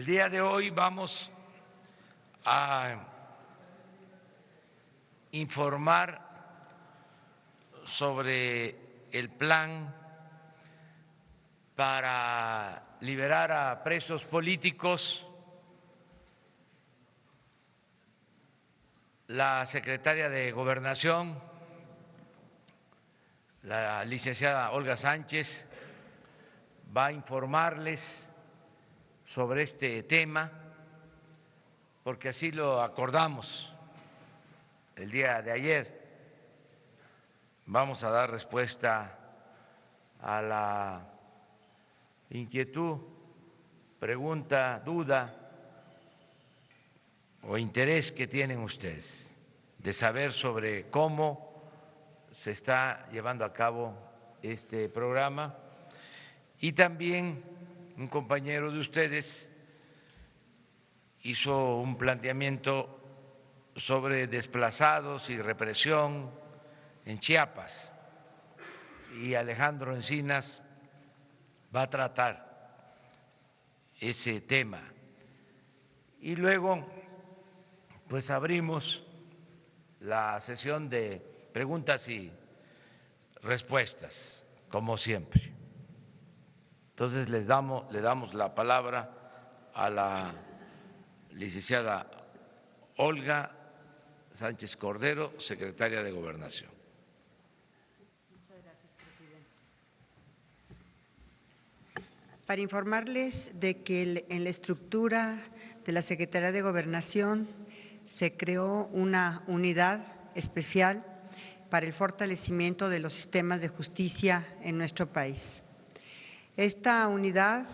El día de hoy vamos a informar sobre el plan para liberar a presos políticos. La secretaria de Gobernación, la licenciada Olga Sánchez, va a informarles sobre este tema, porque así lo acordamos el día de ayer. Vamos a dar respuesta a la inquietud, pregunta, duda o interés que tienen ustedes de saber sobre cómo se está llevando a cabo este programa. Y también un compañero de ustedes hizo un planteamiento sobre desplazados y represión en Chiapas, y Alejandro Encinas va a tratar ese tema. Y luego, pues abrimos la sesión de preguntas y respuestas, como siempre. Entonces le damos la palabra a la licenciada Olga Sánchez Cordero, secretaria de Gobernación. Muchas gracias, presidente. Para informarles de que en la estructura de la Secretaría de Gobernación se creó una unidad especial para el fortalecimiento de los sistemas de justicia en nuestro país. Esta unidad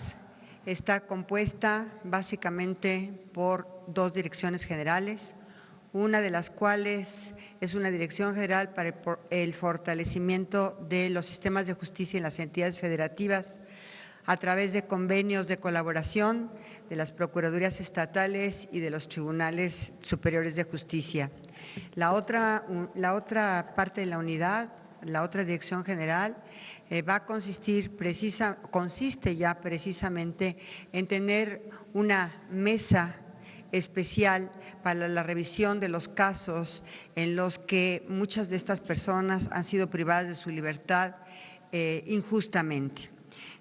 está compuesta básicamente por dos direcciones generales, una de las cuales es una dirección general para el fortalecimiento de los sistemas de justicia en las entidades federativas a través de convenios de colaboración de las procuradurías estatales y de los tribunales superiores de justicia. La otra parte de la unidad, la otra dirección general, consiste ya precisamente en tener una mesa especial para la revisión de los casos en los que muchas de estas personas han sido privadas de su libertad injustamente.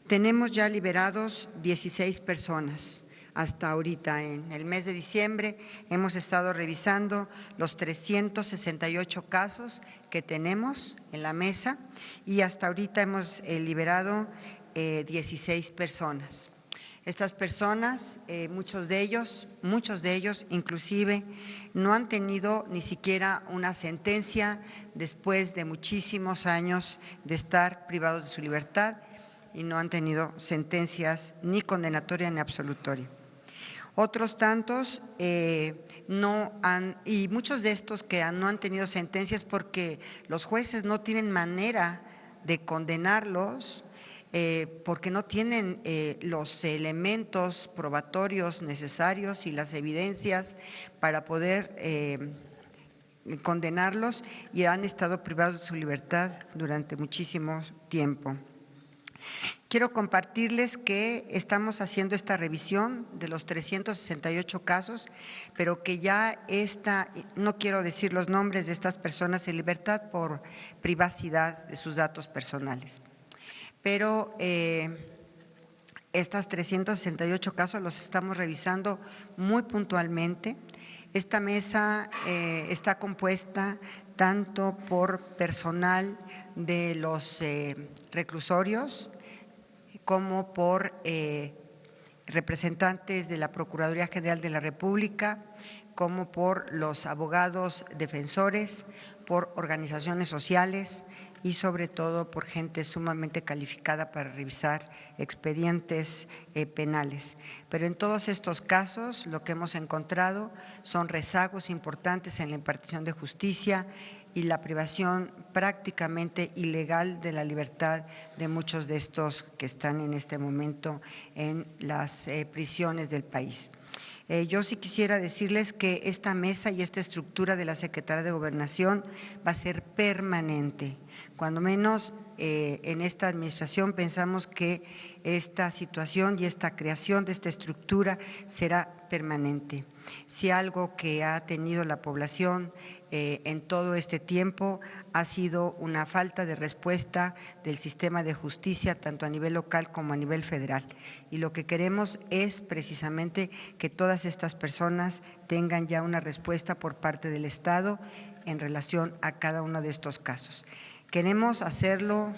Tenemos ya liberados 16 personas. Hasta ahorita, en el mes de diciembre, hemos estado revisando los 368 casos que tenemos en la mesa y hasta ahorita hemos liberado 16 personas. Estas personas, muchos de ellos inclusive no han tenido ni siquiera una sentencia después de muchísimos años de estar privados de su libertad y no han tenido sentencias ni condenatoria ni absolutoria. Otros tantos y muchos de estos que no han tenido sentencias porque los jueces no tienen manera de condenarlos, porque no tienen los elementos probatorios necesarios y las evidencias para poder condenarlos, y han estado privados de su libertad durante muchísimo tiempo. Quiero compartirles que estamos haciendo esta revisión de los 368 casos, pero que ya no quiero decir los nombres de estas personas en libertad por privacidad de sus datos personales. Pero estas 368 casos los estamos revisando muy puntualmente. Esta mesa está compuesta tanto por personal de los reclusorios como por representantes de la Procuraduría General de la República, como por los abogados defensores, por organizaciones sociales y sobre todo por gente sumamente calificada para revisar expedientes penales. Pero en todos estos casos lo que hemos encontrado son rezagos importantes en la impartición de justicia y la privación prácticamente ilegal de la libertad de muchos de estos que están en este momento en las prisiones del país. Yo sí quisiera decirles que esta mesa y esta estructura de la Secretaría de Gobernación va a ser permanente. Cuando menos en esta administración pensamos que esta situación y esta creación de esta estructura será permanente. Si algo que ha tenido la población en todo este tiempo ha sido una falta de respuesta del sistema de justicia, tanto a nivel local como a nivel federal. Y lo que queremos es precisamente que todas estas personas tengan ya una respuesta por parte del Estado en relación a cada uno de estos casos. Queremos hacerlo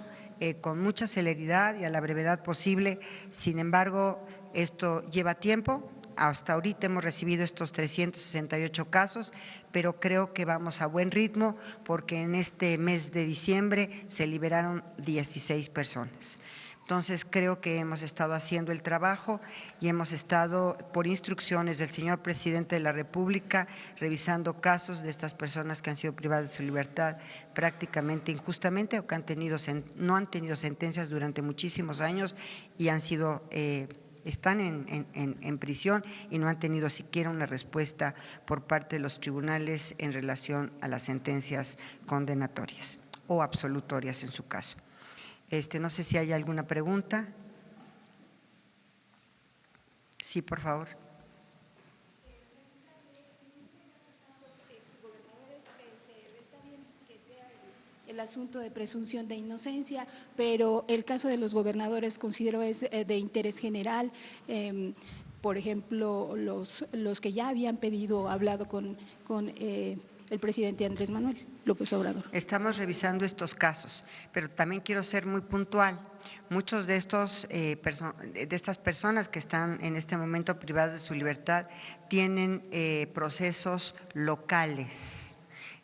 con mucha celeridad y a la brevedad posible, sin embargo, esto lleva tiempo. Hasta ahorita hemos recibido estos 368 casos, pero creo que vamos a buen ritmo porque en este mes de diciembre se liberaron 16 personas. Entonces, creo que hemos estado haciendo el trabajo y hemos estado, por instrucciones del señor presidente de la República, revisando casos de estas personas que han sido privadas de su libertad prácticamente injustamente o que no han tenido sentencias durante muchísimos años y han sido están en prisión y no han tenido siquiera una respuesta por parte de los tribunales en relación a las sentencias condenatorias o absolutorias en su caso. No sé si hay alguna pregunta. Sí, por favor. El asunto de presunción de inocencia, pero el caso de los gobernadores considero es de interés general. Por ejemplo, los que ya habían pedido, hablado con el presidente Andrés Manuel López Obrador. Estamos revisando estos casos, pero también quiero ser muy puntual. Muchos de estas personas que están en este momento privadas de su libertad tienen procesos locales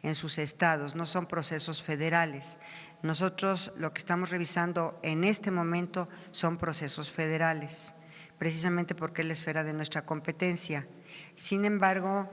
en sus estados, no son procesos federales. Nosotros lo que estamos revisando en este momento son procesos federales, precisamente porque es la esfera de nuestra competencia. Sin embargo,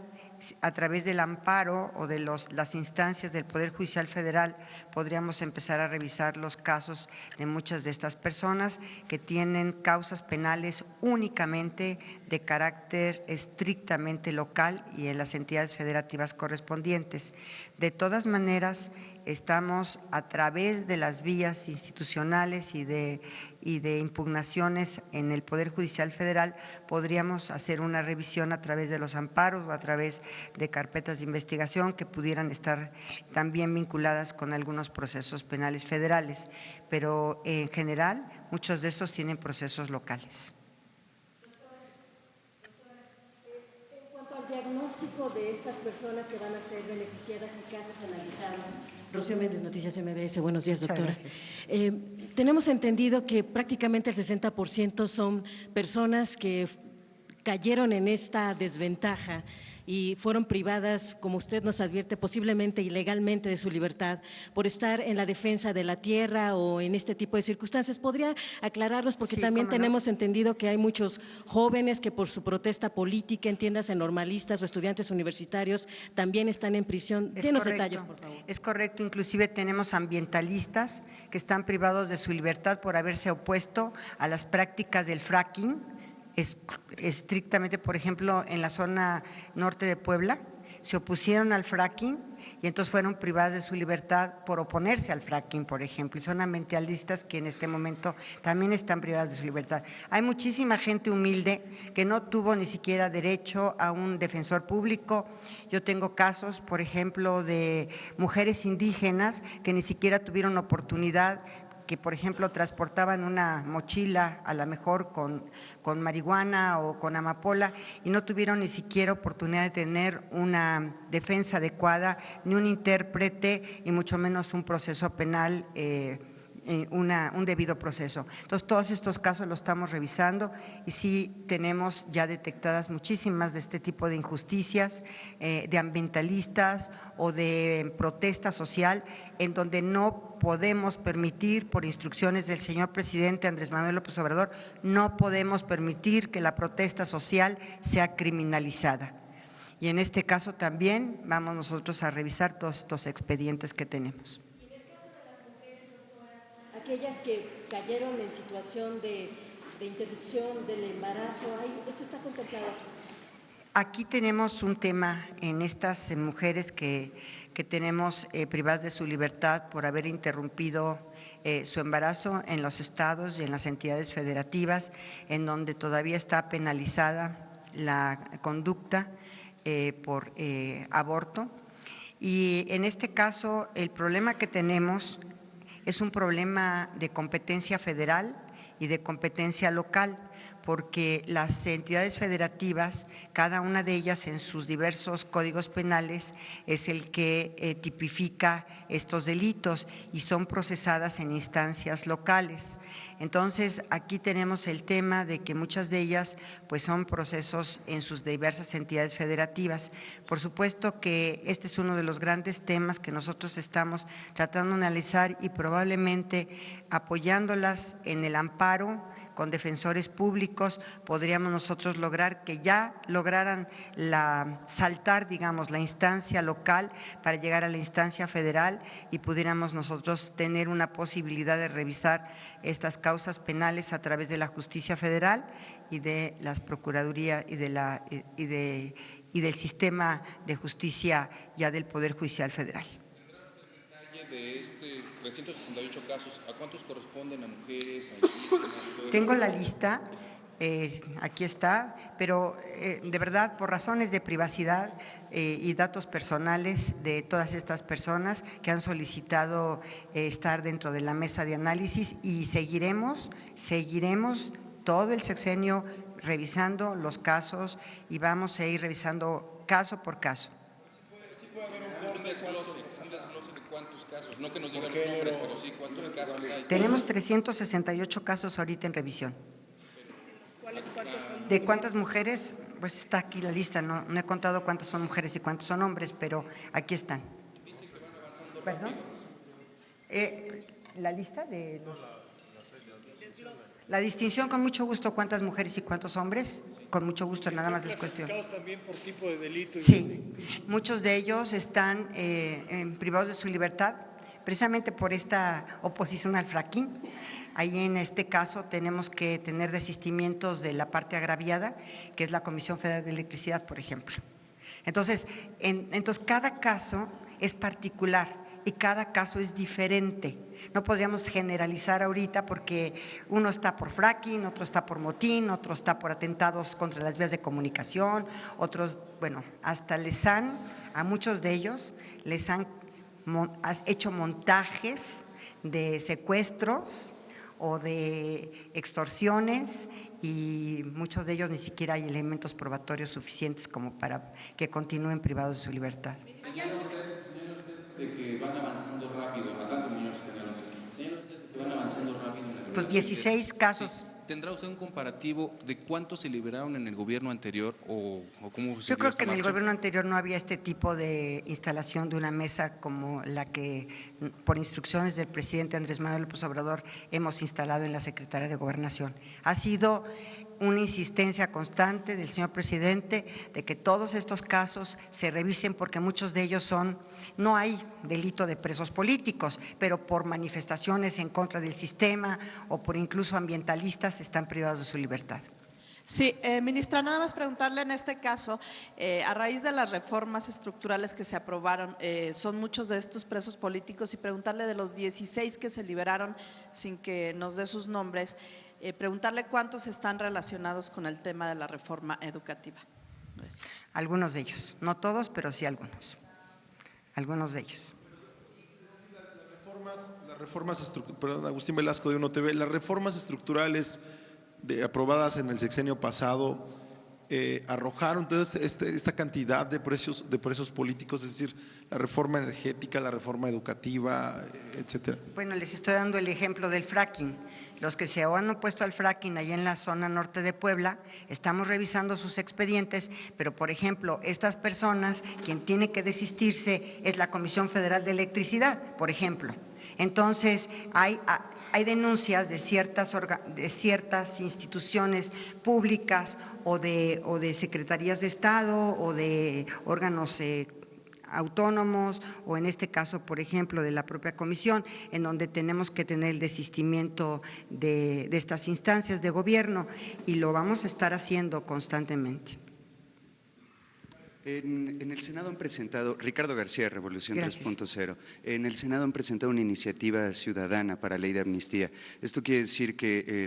a través del amparo o de las instancias del Poder Judicial Federal podríamos empezar a revisar los casos de muchas de estas personas que tienen causas penales únicamente de carácter estrictamente local y en las entidades federativas correspondientes. De todas maneras, estamos a través de las vías institucionales y de impugnaciones en el Poder Judicial Federal, podríamos hacer una revisión a través de los amparos o a través de carpetas de investigación que pudieran estar también vinculadas con algunos procesos penales federales, pero en general muchos de estos tienen procesos locales. En cuanto al diagnóstico de estas personas que van a ser beneficiadas y casos analizados. Rocío Méndez, Noticias MBS. Buenos días, doctora. Tenemos entendido que prácticamente el 60% son personas que cayeron en esta desventaja y fueron privadas, como usted nos advierte, posiblemente ilegalmente de su libertad por estar en la defensa de la tierra o en este tipo de circunstancias. ¿Podría aclararlos? Porque sí, también tenemos entendido que hay muchos jóvenes que por su protesta política, entiéndase normalistas o estudiantes universitarios, también están en prisión. Denos detalles, por favor. Es correcto, inclusive tenemos ambientalistas que están privados de su libertad por haberse opuesto a las prácticas del fracking. Estrictamente, por ejemplo, en la zona norte de Puebla, se opusieron al fracking y entonces fueron privadas de su libertad por oponerse al fracking, por ejemplo, y son ambientalistas que en este momento también están privadas de su libertad. Hay muchísima gente humilde que no tuvo ni siquiera derecho a un defensor público. Yo tengo casos, por ejemplo, de mujeres indígenas que ni siquiera tuvieron oportunidad, que por ejemplo transportaban una mochila a lo mejor con marihuana o con amapola y no tuvieron ni siquiera oportunidad de tener una defensa adecuada, ni un intérprete y mucho menos un proceso penal, un debido proceso. Entonces, todos estos casos los estamos revisando y sí tenemos ya detectadas muchísimas de este tipo de injusticias, de ambientalistas o de protesta social, en donde no podemos permitir, por instrucciones del señor presidente Andrés Manuel López Obrador, no podemos permitir que la protesta social sea criminalizada. Y en este caso también vamos nosotros a revisar todos estos expedientes que tenemos. Aquellas que cayeron en situación de interrupción del embarazo, ¿esto está contemplado? Aquí tenemos un tema en estas mujeres que tenemos privadas de su libertad por haber interrumpido su embarazo en los estados y en las entidades federativas, en donde todavía está penalizada la conducta por aborto. Y en este caso, el problema que tenemos es un problema de competencia federal y de competencia local, porque las entidades federativas, cada una de ellas en sus diversos códigos penales, es el que tipifica estos delitos y son procesadas en instancias locales. Entonces, aquí tenemos el tema de que muchas de ellas pues son procesos en sus diversas entidades federativas. Por supuesto que este es uno de los grandes temas que nosotros estamos tratando de analizar y probablemente apoyándolas en el amparo con defensores públicos, podríamos nosotros lograr que ya lograran saltar, digamos, la instancia local para llegar a la instancia federal y pudiéramos nosotros tener una posibilidad de revisar estas causas penales a través de la justicia federal y de las procuradurías y del sistema de justicia ya del Poder Judicial Federal. De 368 casos, ¿a cuántos corresponden? ¿A mujeres, a indígenas? Tengo la lista, aquí está, pero de verdad por razones de privacidad y datos personales de todas estas personas que han solicitado estar dentro de la mesa de análisis y seguiremos todo el sexenio revisando los casos y vamos a ir revisando caso por caso. Sí puede haber un desglose de cuántos casos, no que nos digan los nombres, pero sí cuántos casos hay. Tenemos 368 casos ahorita en revisión. ¿Cuántos son? ¿De cuántas mujeres? Pues está aquí la lista, no he contado cuántas son mujeres y cuántos son hombres, pero aquí están. Dice que van avanzando. ¿Perdón? La lista de los… La distinción, con mucho gusto, cuántas mujeres y cuántos hombres, con mucho gusto, nada más es cuestión. También por tipo de delito. Sí, muchos de ellos están privados de su libertad, precisamente por esta oposición al fracking. Ahí en este caso tenemos que tener desistimientos de la parte agraviada, que es la Comisión Federal de Electricidad, por ejemplo. Entonces, cada caso es particular y cada caso es diferente. No podríamos generalizar ahorita porque uno está por fracking, otro está por motín, otro está por atentados contra las vías de comunicación, otros, bueno, hasta a muchos de ellos les han hecho montajes de secuestros o de extorsiones y muchos de ellos ni siquiera hay elementos probatorios suficientes como para que continúen privados de su libertad. Señala usted de que van avanzando rápido, Atlante Muñoz, señala usted de que van avanzando rápido en la Pues 16 casos. Sí. ¿Tendrá usted un comparativo de cuántos se liberaron en el gobierno anterior o cómo se Yo creo dio que en esta el marcha? gobierno anterior no había este tipo de instalación de una mesa como la que, por instrucciones del presidente Andrés Manuel López Obrador, hemos instalado en la Secretaría de Gobernación. Ha sido una insistencia constante del señor presidente de que todos estos casos se revisen porque muchos de ellos no hay delito de presos políticos, pero por manifestaciones en contra del sistema o por incluso ambientalistas están privados de su libertad. Sí, ministra, nada más preguntarle en este caso, a raíz de las reformas estructurales que se aprobaron, son muchos de estos presos políticos y preguntarle de los 16 que se liberaron sin que nos dé sus nombres, preguntarle cuántos están relacionados con el tema de la reforma educativa. Gracias. Algunos de ellos, no todos, pero sí algunos de ellos. Las reformas perdón, Agustín Velasco de Uno TV, las reformas estructurales aprobadas en el sexenio pasado arrojaron entonces esta cantidad de presos políticos, es decir, la reforma energética, la reforma educativa, etcétera. Bueno, les estoy dando el ejemplo del fracking. Los que se han opuesto al fracking allá en la zona norte de Puebla, estamos revisando sus expedientes, pero por ejemplo, estas personas, quien tiene que desistirse es la Comisión Federal de Electricidad, por ejemplo. Entonces, hay denuncias de ciertas instituciones públicas o de secretarías de Estado o de órganos autónomos o en este caso, por ejemplo, de la propia comisión, en donde tenemos que tener el desistimiento de estas instancias de gobierno y lo vamos a estar haciendo constantemente. En el Senado han presentado, Ricardo García, Revolución 3.0, en el Senado han presentado una iniciativa ciudadana para ley de amnistía. Esto quiere decir que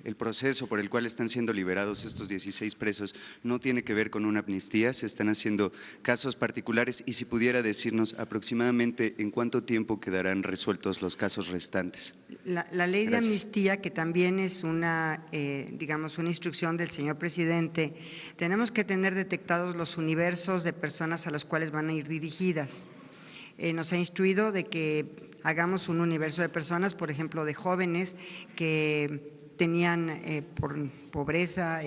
el proceso por el cual están siendo liberados estos 16 presos no tiene que ver con una amnistía, se están haciendo casos particulares y si pudiera decirnos aproximadamente en cuánto tiempo quedarán resueltos los casos restantes. La ley de amnistía, que también es una, digamos, una instrucción del señor presidente, tenemos que tener detectados los universos de personas a las cuales van a ir dirigidas. Nos ha instruido de que hagamos un universo de personas, por ejemplo, de jóvenes que tenían por pobreza,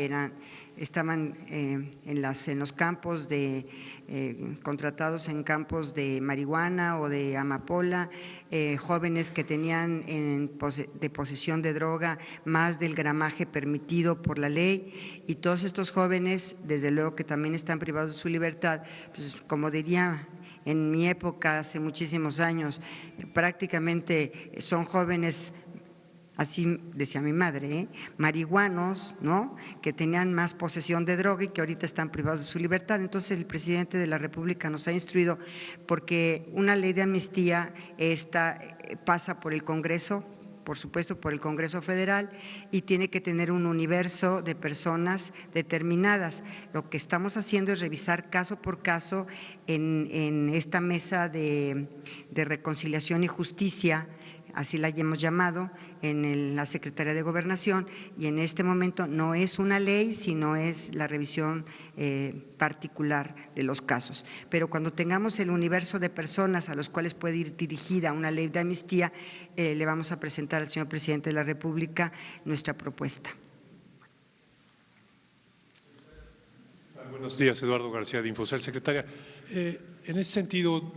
estaban en los campos contratados en campos de marihuana o de amapola, jóvenes que tenían de posesión de droga más del gramaje permitido por la ley, y todos estos jóvenes, desde luego que también están privados de su libertad, pues como diría en mi época, hace muchísimos años, prácticamente son jóvenes, así decía mi madre, marihuanos, ¿no?, que tenían más posesión de droga y que ahorita están privados de su libertad. Entonces el presidente de la República nos ha instruido, porque una ley de amnistía pasa por el Congreso, por supuesto por el Congreso Federal, y tiene que tener un universo de personas determinadas. Lo que estamos haciendo es revisar caso por caso en esta mesa de reconciliación y justicia, así la hemos llamado, en la Secretaría de Gobernación, y en este momento no es una ley, sino es la revisión particular de los casos. Pero cuando tengamos el universo de personas a los cuales puede ir dirigida una ley de amnistía, le vamos a presentar al señor presidente de la República nuestra propuesta. Buenos días, Eduardo García de Infocel. Secretaria, en ese sentido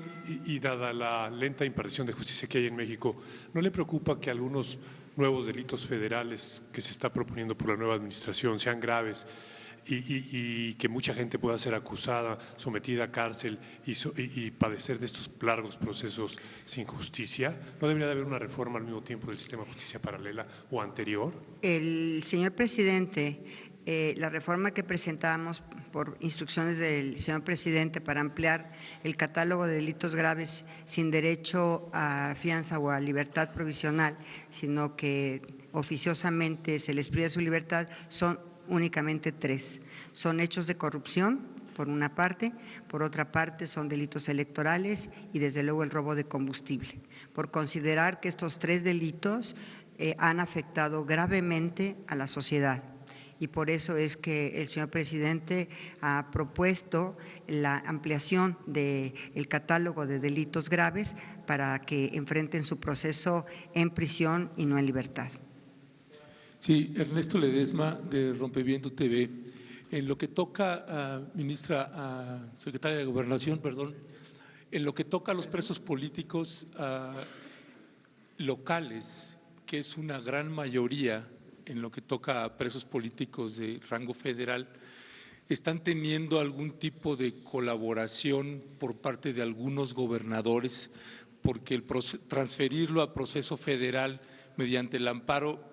y dada la lenta impartición de justicia que hay en México, ¿no le preocupa que algunos nuevos delitos federales que se está proponiendo por la nueva administración sean graves y que mucha gente pueda ser acusada, sometida a cárcel y padecer de estos largos procesos sin justicia? ¿No debería de haber una reforma al mismo tiempo del sistema de justicia paralela o anterior? El señor presidente… la reforma que presentamos por instrucciones del señor presidente para ampliar el catálogo de delitos graves sin derecho a fianza o a libertad provisional, sino que oficiosamente se les priva su libertad, son únicamente 3. Son hechos de corrupción, por una parte; por otra parte son delitos electorales y desde luego el robo de combustible, por considerar que estos 3 delitos han afectado gravemente a la sociedad. Y por eso es que el señor presidente ha propuesto la ampliación del catálogo de delitos graves para que enfrenten su proceso en prisión y no en libertad. Sí, Ernesto Ledesma, de Rompeviento TV. En lo que toca, secretaria de Gobernación, perdón, en lo que toca a los presos políticos locales, que es una gran mayoría, en lo que toca a presos políticos de rango federal, ¿están teniendo algún tipo de colaboración por parte de algunos gobernadores? Porque transferirlo a proceso federal mediante el amparo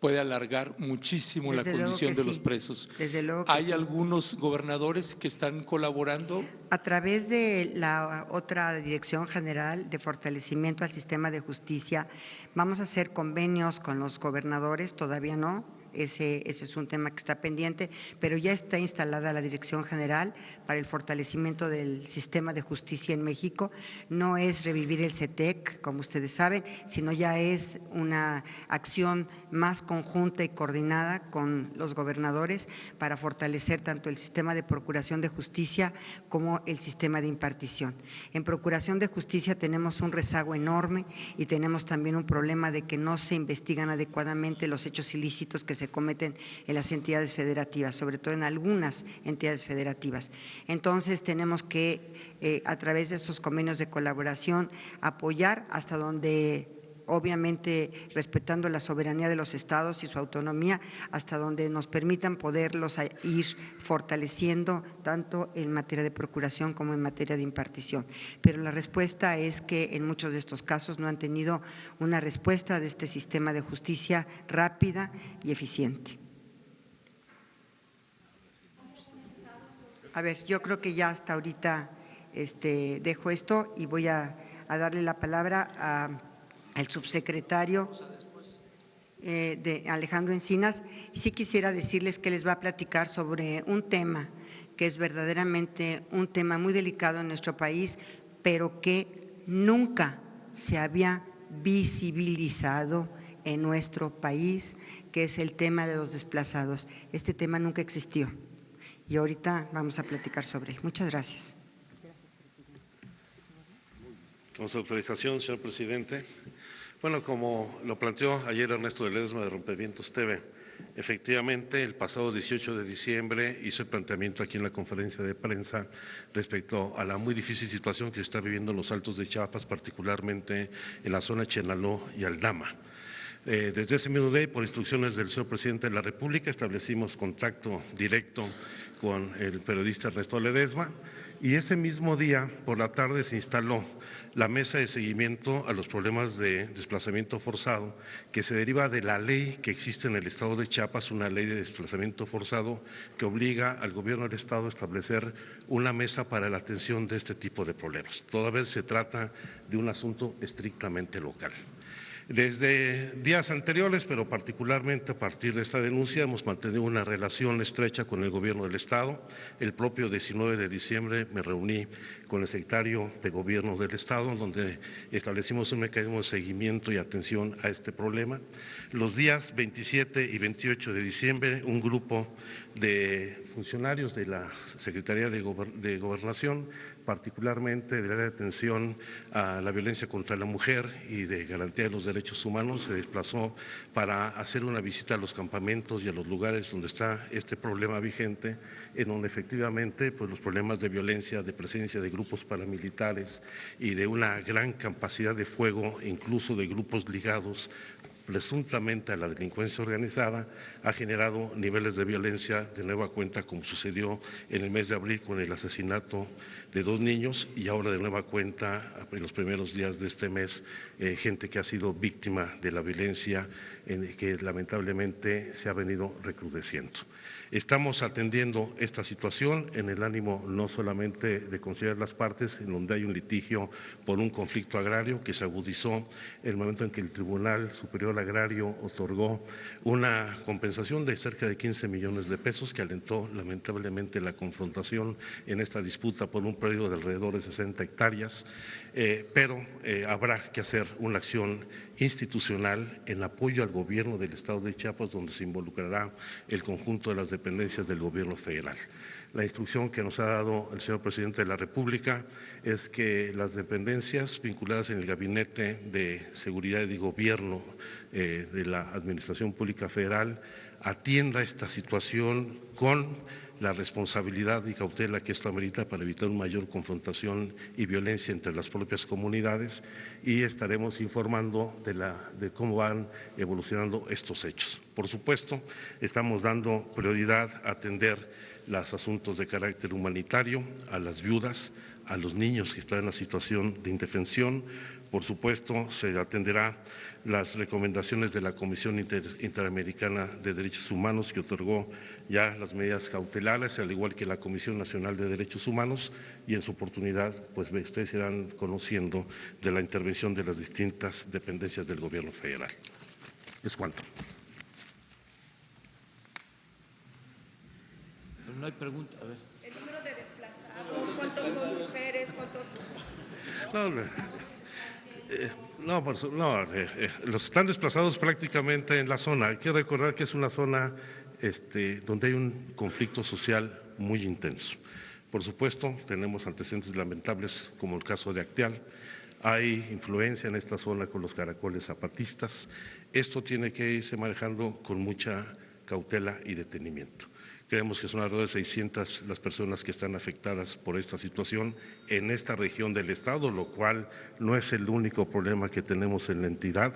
puede alargar muchísimo la condición de los presos. Desde luego que ¿Hay algunos gobernadores que están colaborando? A través de la otra Dirección General de Fortalecimiento al Sistema de Justicia, vamos a hacer convenios con los gobernadores, todavía no. Ese es un tema que está pendiente, pero ya está instalada la Dirección General para el fortalecimiento del sistema de justicia en México. No es revivir el CETEC, como ustedes saben, sino ya es una acción más conjunta y coordinada con los gobernadores para fortalecer tanto el sistema de procuración de justicia como el sistema de impartición. En procuración de justicia tenemos un rezago enorme y tenemos también un problema de que no se investigan adecuadamente los hechos ilícitos que se cometen en las entidades federativas, sobre todo en algunas entidades federativas. Entonces tenemos que, a través de esos convenios de colaboración, apoyar hasta donde, obviamente respetando la soberanía de los estados y su autonomía, hasta donde nos permitan poderlos ir fortaleciendo tanto en materia de procuración como en materia de impartición. Pero la respuesta es que en muchos de estos casos no han tenido una respuesta de este sistema de justicia rápida y eficiente. A ver, yo creo que ya hasta ahorita dejo esto y voy a darle la palabra al subsecretario de Alejandro Encinas. Sí quisiera decirles que les va a platicar sobre un tema que es verdaderamente un tema muy delicado en nuestro país, pero que nunca se había visibilizado en nuestro país, que es el tema de los desplazados. Este tema nunca existió y ahorita vamos a platicar sobre él. Muchas gracias. Con su autorización, señor presidente. Bueno, como lo planteó ayer Ernesto de Ledesma de Rompevientos TV, efectivamente el pasado 18 de diciembre hizo el planteamiento aquí en la conferencia de prensa respecto a la muy difícil situación que se está viviendo en los Altos de Chiapas, particularmente en la zona Chenaló y Aldama. Desde ese mismo día, por instrucciones del señor presidente de la República, establecimos contacto directo con el periodista Ernesto Ledesma y ese mismo día, por la tarde, se instaló la mesa de seguimiento a los problemas de desplazamiento forzado que se deriva de la ley que existe en el Estado de Chiapas, una ley de desplazamiento forzado que obliga al gobierno del Estado a establecer una mesa para la atención de este tipo de problemas. Toda vez se trata de un asunto estrictamente local. Desde días anteriores, pero particularmente a partir de esta denuncia, hemos mantenido una relación estrecha con el Gobierno del Estado. El propio 19 de diciembre me reuní con el secretario de Gobierno del Estado, donde establecimos un mecanismo de seguimiento y atención a este problema. Los días 27 y 28 de diciembre, un grupo de funcionarios de la Secretaría de Gobernación, particularmente del área de atención a la violencia contra la mujer y de garantía de los derechos humanos, se desplazó para hacer una visita a los campamentos y a los lugares donde está este problema vigente, en donde efectivamente pues, los problemas de violencia, de presencia de grupos paramilitares y de una gran capacidad de fuego, incluso de grupos ligados presuntamente a la delincuencia organizada, ha generado niveles de violencia de nueva cuenta, como sucedió en el mes de abril con el asesinato de 2 niños y ahora de nueva cuenta en los primeros días de este mes, gente que ha sido víctima de la violencia que lamentablemente se ha venido recrudeciendo. Estamos atendiendo esta situación en el ánimo no solamente de considerar las partes en donde hay un litigio por un conflicto agrario que se agudizó en el momento en que el Tribunal Superior Agrario otorgó una compensación de cerca de 15 millones de pesos que alentó lamentablemente la confrontación en esta disputa por un predio de alrededor de 60 hectáreas, pero habrá que hacer una acción institucional en apoyo al gobierno del Estado de Chiapas, donde se involucrará el conjunto de las dependencias del gobierno federal. La instrucción que nos ha dado el señor presidente de la República es que las dependencias vinculadas en el Gabinete de Seguridad y Gobierno de la Administración Pública Federal atienda esta situación con la responsabilidad y cautela que esto amerita para evitar una mayor confrontación y violencia entre las propias comunidades, y estaremos informando de cómo van evolucionando estos hechos. Por supuesto, estamos dando prioridad a atender los asuntos de carácter humanitario, a las viudas, a los niños que están en una situación de indefensión. Por supuesto, se atenderá las recomendaciones de la Comisión Interamericana de Derechos Humanos, que otorgó ya las medidas cautelares, al igual que la Comisión Nacional de Derechos Humanos, y en su oportunidad, pues ustedes irán conociendo de la intervención de las distintas dependencias del Gobierno federal. Es cuanto. No hay pregunta, a ver. El número de desplazados, ¿cuántos son mujeres? ¿Cuántos? Los están desplazados prácticamente en la zona. Hay que recordar que es una zona donde hay un conflicto social muy intenso. Por supuesto, tenemos antecedentes lamentables como el caso de Acteal. Hay influencia en esta zona con los caracoles zapatistas. Esto tiene que irse manejando con mucha cautela y detenimiento. Creemos que son alrededor de 600 las personas que están afectadas por esta situación en esta región del Estado, lo cual no es el único problema que tenemos en la entidad,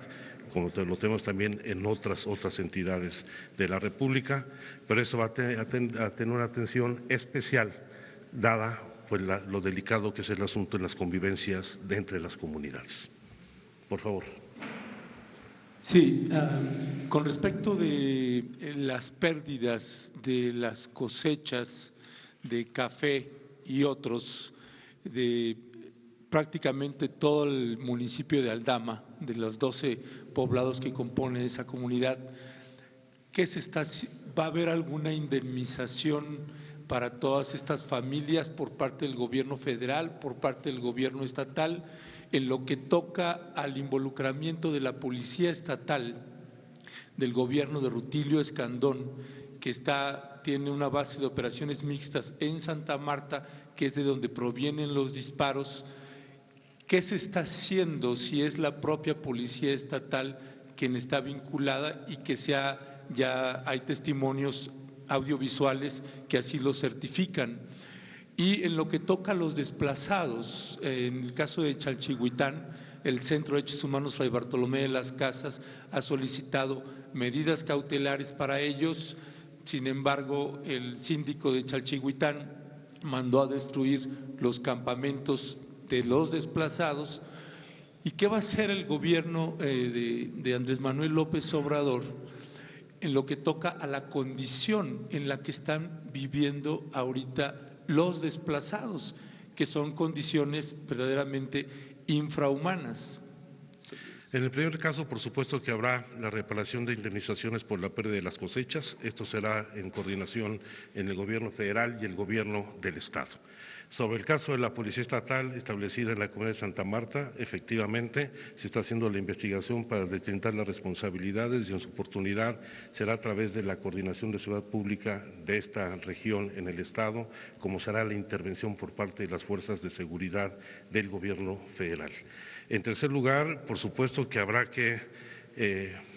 como lo tenemos también en otras entidades de la República, pero eso va a tener una atención especial, dada pues, lo delicado que es el asunto en las convivencias entre las comunidades. Por favor. Sí, con respecto de las pérdidas de las cosechas de Café y otros, de prácticamente todo el municipio de Aldama, de los 12 poblados que componen esa comunidad. ¿Va a haber alguna indemnización para todas estas familias por parte del gobierno federal, por parte del gobierno estatal, en lo que toca al involucramiento de la policía estatal, del gobierno de Rutilio Escandón, que tiene una base de operaciones mixtas en Santa Marta, que es de donde provienen los disparos? ¿Qué se está haciendo si es la propia policía estatal quien está vinculada y que ya hay testimonios audiovisuales que así lo certifican? Y en lo que toca a los desplazados, en el caso de Chalchihuitán, el Centro de Derechos Humanos Fray Bartolomé de las Casas ha solicitado medidas cautelares para ellos. Sin embargo, el síndico de Chalchihuitán mandó a destruir los campamentos de los desplazados. ¿Y qué va a hacer el gobierno de Andrés Manuel López Obrador en lo que toca a la condición en la que están viviendo ahorita los desplazados, que son condiciones verdaderamente infrahumanas? En el primer caso, por supuesto que habrá la reparación de indemnizaciones por la pérdida de las cosechas. Esto será en coordinación en el gobierno federal y el gobierno del estado. Sobre el caso de la Policía Estatal establecida en la comunidad de Santa Marta, efectivamente se está haciendo la investigación para deslindar las responsabilidades y en su oportunidad será a través de la coordinación de seguridad pública de esta región en el estado, como será la intervención por parte de las fuerzas de seguridad del gobierno federal. En tercer lugar, por supuesto que habrá que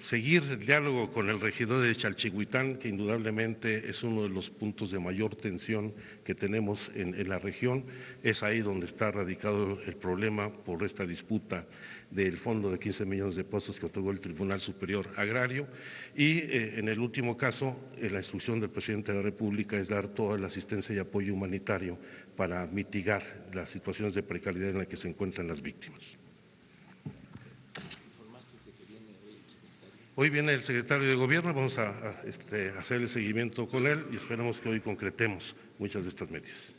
seguir el diálogo con el regidor de Chalchihuitán, que indudablemente es uno de los puntos de mayor tensión que tenemos en la región. Es ahí donde está radicado el problema por esta disputa del fondo de 15 millones de pesos que otorgó el Tribunal Superior Agrario. Y en el último caso, la instrucción del presidente de la República es dar toda la asistencia y apoyo humanitario para mitigar las situaciones de precariedad en las que se encuentran las víctimas. Hoy viene el secretario de Gobierno, vamos a hacer el seguimiento con él y esperamos que hoy concretemos muchas de estas medidas.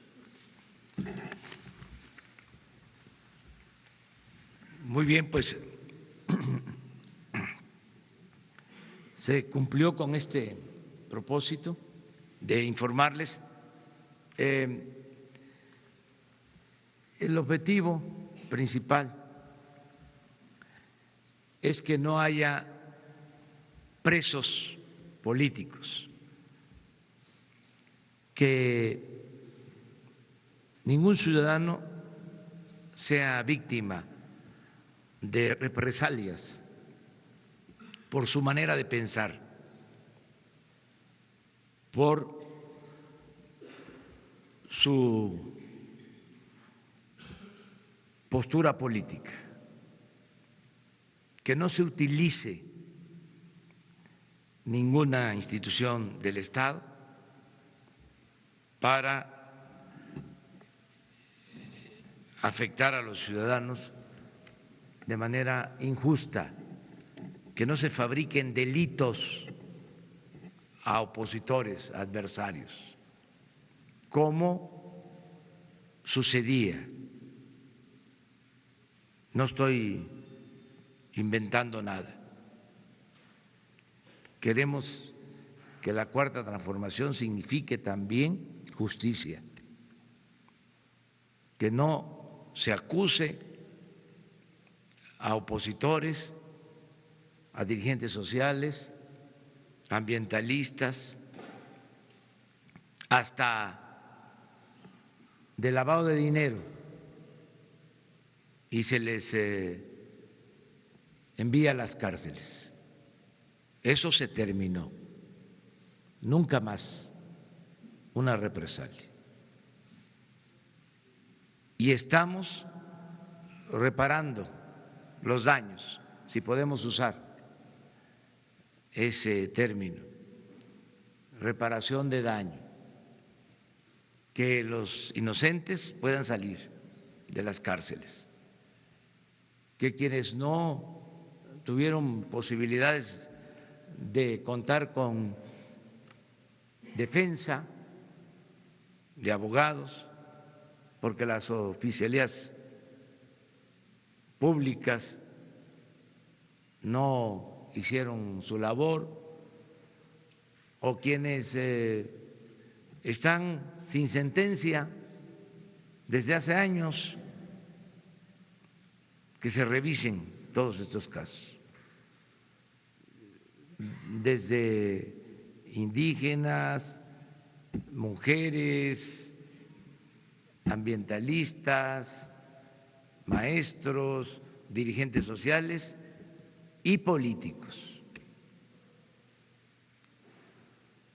Muy bien, pues se cumplió con este propósito de informarles. El objetivo principal es que no haya presos políticos, que ningún ciudadano sea víctima de represalias por su manera de pensar, por su postura política, que no se utilice ninguna institución del Estado para afectar a los ciudadanos de manera injusta, que no se fabriquen delitos a opositores, adversarios, como sucedía. No estoy inventando nada. Queremos que la Cuarta Transformación signifique también justicia, que no se acuse a opositores, a dirigentes sociales, ambientalistas, hasta de lavado de dinero, y se les envía a las cárceles. Eso se terminó, nunca más una represalia. Y estamos reparando los daños, si podemos usar ese término, reparación de daño, que los inocentes puedan salir de las cárceles, que quienes no tuvieron posibilidades de contar con defensa de abogados, porque las oficialías públicas no hicieron su labor, o quienes están sin sentencia desde hace años, que se revisen todos estos casos, desde indígenas, mujeres, ambientalistas, maestros, dirigentes sociales y políticos.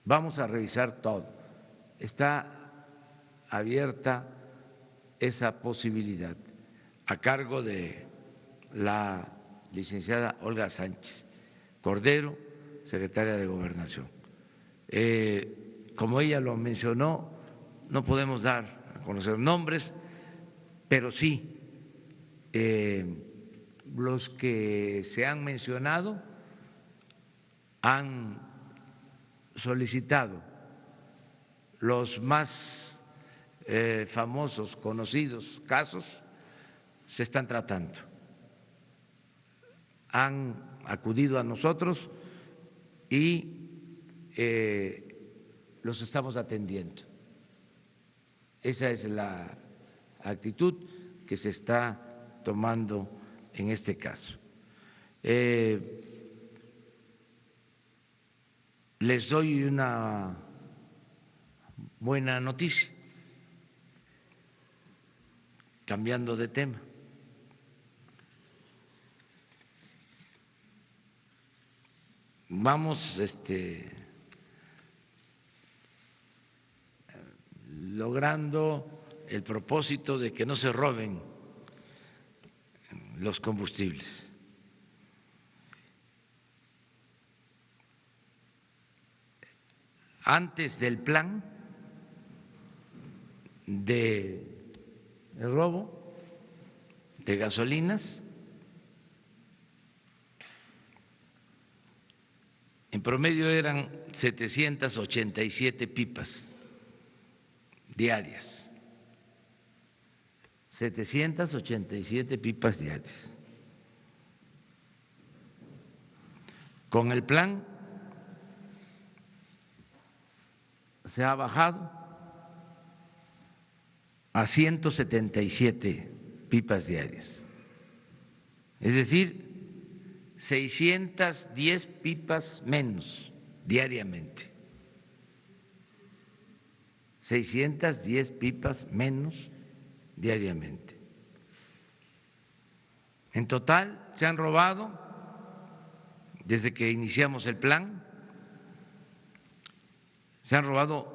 Vamos a revisar todo. Está abierta esa posibilidad a cargo de la licenciada Olga Sánchez Cordero, secretaria de Gobernación. Como ella lo mencionó, no podemos dar a conocer nombres, pero sí los que se han mencionado han solicitado los más famosos, conocidos casos, se están tratando. Han acudido a nosotros y los estamos atendiendo. Esa es la actitud que se está tomando en este caso. Les doy una buena noticia, cambiando de tema. Vamos logrando el propósito de que no se roben los combustibles. Antes del plan de robo de gasolinas, en promedio eran 787 pipas diarias. 787 pipas diarias. Con el plan se ha bajado a 177 pipas diarias, es decir, 610 pipas menos diariamente. 610 pipas menos diariamente. En total se han robado, desde que iniciamos el plan, se han robado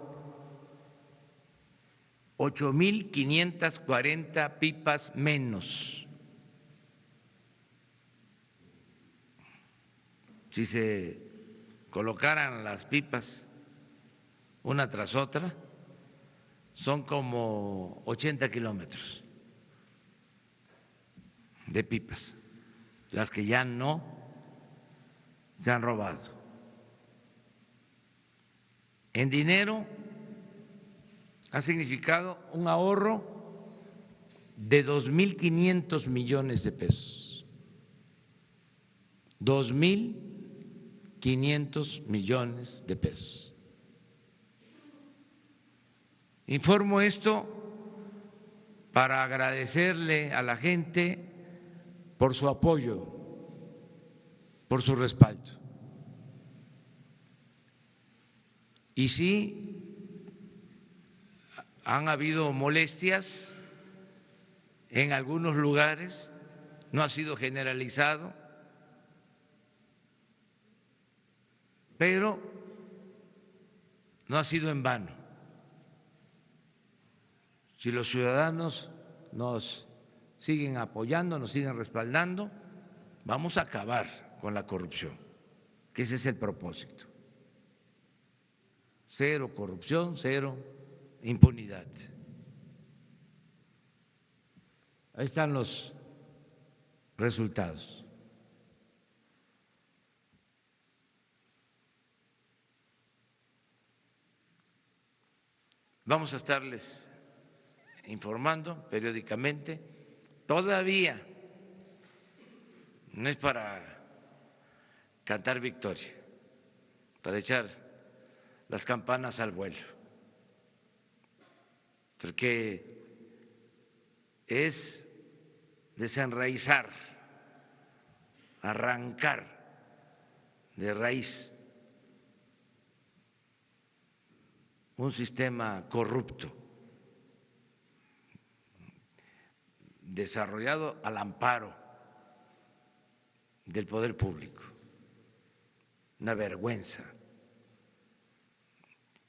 8.540 pipas menos. Si se colocaran las pipas una tras otra, son como 80 kilómetros de pipas, las que ya no se han robado. En dinero ha significado un ahorro de 2.500 millones de pesos. 2.500 millones de pesos. Informo esto para agradecerle a la gente por su apoyo, por su respaldo. Y sí, han habido molestias en algunos lugares, no ha sido generalizado, pero no ha sido en vano. Si los ciudadanos nos siguen apoyando, nos siguen respaldando, vamos a acabar con la corrupción, que ese es el propósito. Cero corrupción, cero impunidad. Ahí están los resultados. Vamos a estarles informando periódicamente. Todavía no es para cantar victoria, para echar las campanas al vuelo, porque es desenraizar, arrancar de raíz un sistema corrupto desarrollado al amparo del poder público. Una vergüenza.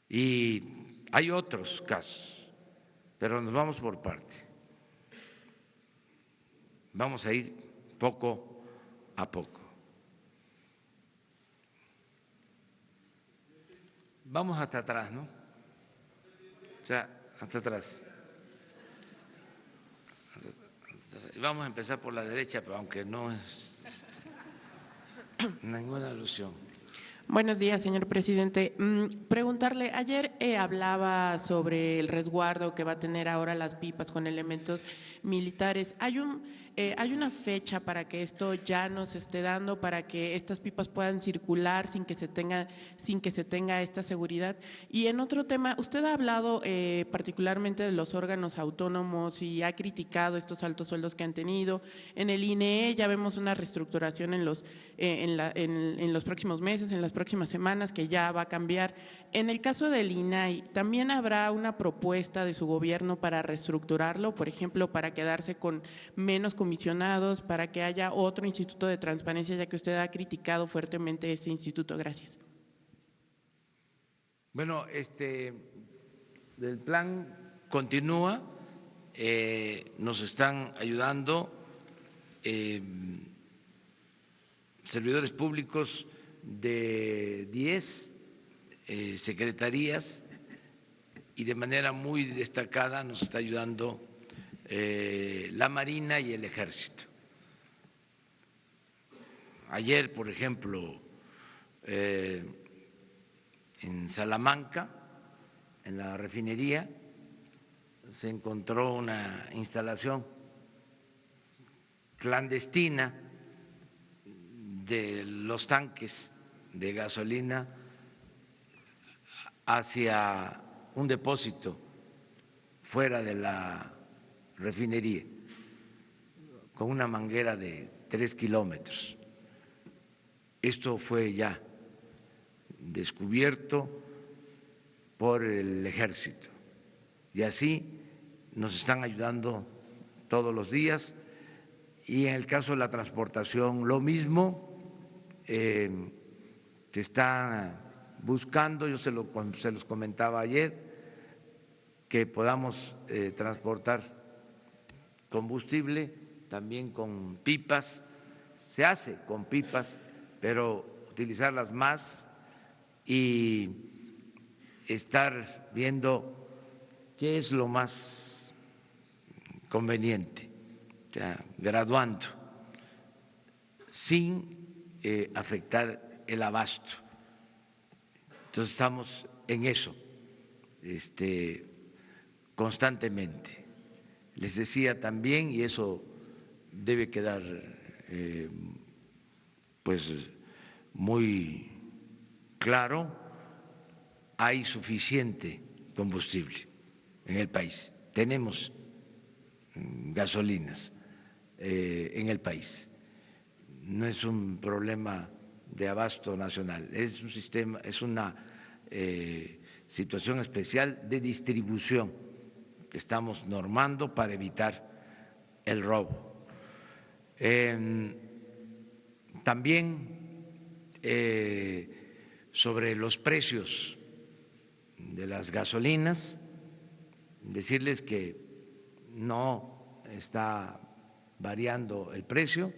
Y hay otros casos, pero nos vamos por parte. Vamos a ir poco a poco. Vamos hasta atrás, ¿no? O sea, hasta atrás. Vamos a empezar por la derecha, pero aunque no es ninguna alusión. Buenos días, señor presidente. Preguntarle, ayer hablaba sobre el resguardo que va a tener ahora las pipas con elementos militares. ¿Hay una fecha para que esto ya nos esté dando, para que estas pipas puedan circular sin que se tenga esta seguridad? Y en otro tema, usted ha hablado particularmente de los órganos autónomos y ha criticado estos altos sueldos que han tenido. En el INE ya vemos una reestructuración en los próximos meses, en las próximas semanas, que ya va a cambiar. En el caso del INAI, ¿también habrá una propuesta de su gobierno para reestructurarlo, por ejemplo, para quedarse con menos comisionados, para que haya otro instituto de transparencia, ya que usted ha criticado fuertemente ese instituto? Gracias. Bueno, el plan continúa, nos están ayudando servidores públicos de 10 secretarías, y de manera muy destacada nos está ayudando la Marina y el Ejército. Ayer, por ejemplo, en Salamanca, en la refinería, se encontró una instalación clandestina de los tanques de gasolina hacia un depósito fuera de la refinería, con una manguera de 3 kilómetros. Esto fue ya descubierto por el Ejército, y así nos están ayudando todos los días. Y en el caso de la transportación, lo mismo, se está buscando, yo se los comentaba ayer, que podamos transportar combustible también con pipas. Se hace con pipas, pero utilizarlas más y estar viendo qué es lo más conveniente, o sea, graduando, sin afectar el abasto. Entonces estamos en eso constantemente. Les decía también, y eso debe quedar pues muy claro, hay suficiente combustible en el país. Tenemos gasolinas en el país. No es un problema de abasto nacional, es un sistema, es una situación especial de distribución que estamos normando para evitar el robo. También sobre los precios de las gasolinas, decirles que no está variando el precio,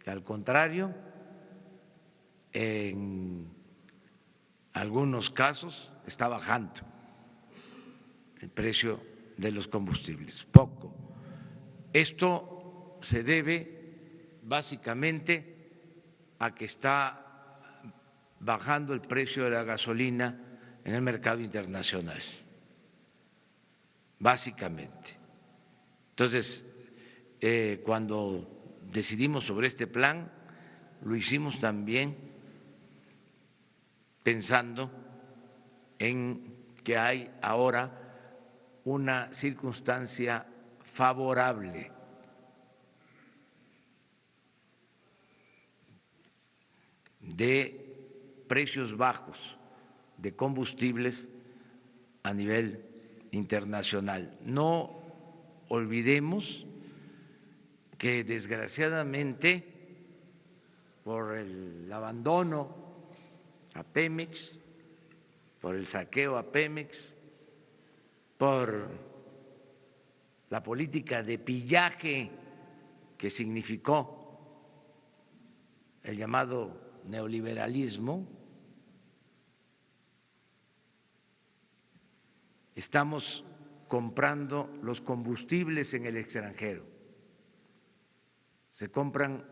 que al contrario, en algunos casos está bajando el precio de los combustibles, poco. Esto se debe básicamente a que está bajando el precio de la gasolina en el mercado internacional. básicamente. Entonces, cuando decidimos sobre este plan, lo hicimos también pensando en que hay ahora una circunstancia favorable de precios bajos de combustibles a nivel internacional. No olvidemos que desgraciadamente por el abandono a Pemex, por el saqueo a Pemex, por la política de pillaje que significó el llamado neoliberalismo, estamos comprando los combustibles en el extranjero. Se compran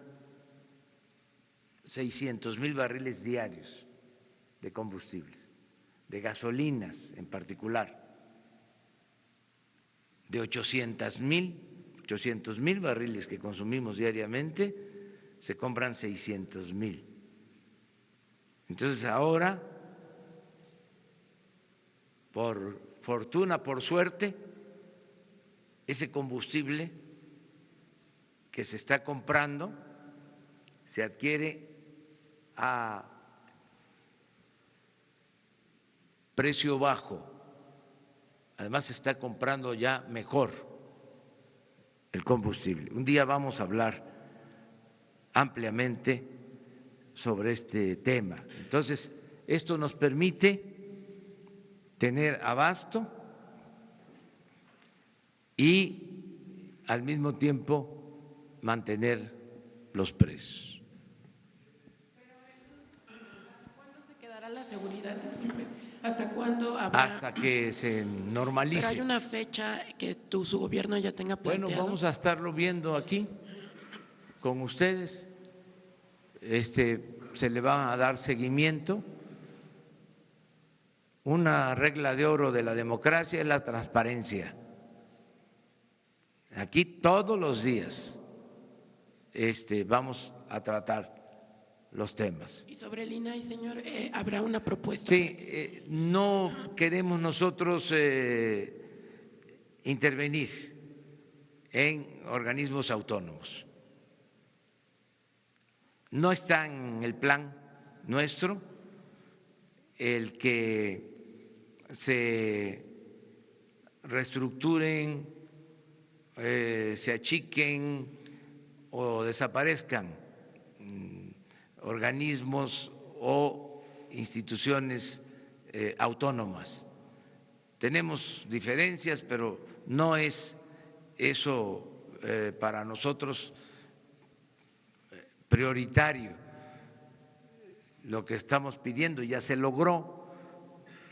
600,000 barriles diarios de combustibles, de gasolinas en particular, de 800,000 barriles que consumimos diariamente, se compran 600,000. Entonces ahora, por fortuna, por suerte, ese combustible que se está comprando se adquiere a precio bajo. Además se está comprando ya mejor el combustible. Un día vamos a hablar ampliamente sobre este tema. Entonces, esto nos permite tener abasto y al mismo tiempo mantener los precios. ¿Hasta cuándo se quedará la seguridad? Disculpe. ¿Hasta cuándo habrá? Hasta que se normalice. ¿Pero hay una fecha que su gobierno ya tenga planteado? Bueno, vamos a estarlo viendo aquí con ustedes. Se le va a dar seguimiento. Una regla de oro de la democracia es la transparencia. Aquí todos los días vamos a tratar los temas. Y sobre el INAI, señor, ¿habrá una propuesta? Sí, no queremos nosotros intervenir en organismos autónomos. No está en el plan nuestro el que se reestructuren, se achiquen o desaparezcan organismos o instituciones autónomas. Tenemos diferencias, pero no es eso para nosotros prioritario. Lo que estamos pidiendo, ya se logró,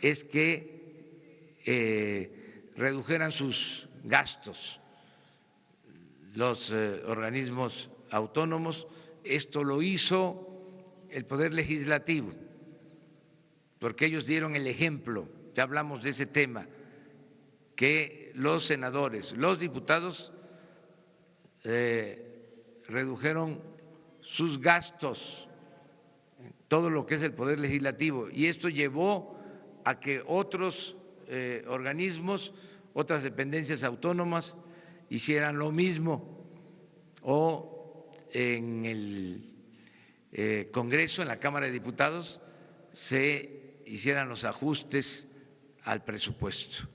es que redujeran sus gastos los organismos autónomos. Esto lo hizo el Poder Legislativo, porque ellos dieron el ejemplo, ya hablamos de ese tema, que los senadores, los diputados redujeron sus gastos, todo lo que es el Poder Legislativo, y esto llevó a que otros organismos, otras dependencias autónomas hicieran lo mismo, o en el Congreso, en la Cámara de Diputados, se hicieran los ajustes al presupuesto.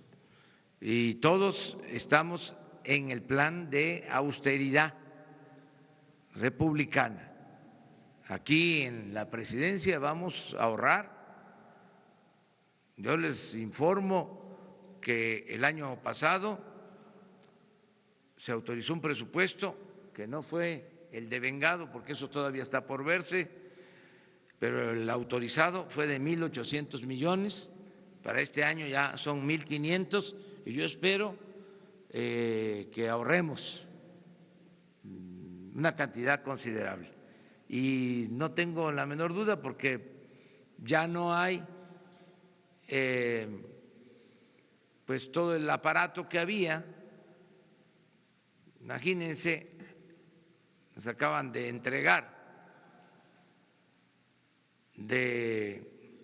Y todos estamos en el plan de austeridad republicana. Aquí en la presidencia vamos a ahorrar. Yo les informo que el año pasado se autorizó un presupuesto que no fue el devengado, porque eso todavía está por verse, pero el autorizado fue de 1.800 millones, para este año ya son 1.500, y yo espero que ahorremos una cantidad considerable. Y no tengo la menor duda, porque ya no hay pues todo el aparato que había. Imagínense, nos acaban de entregar de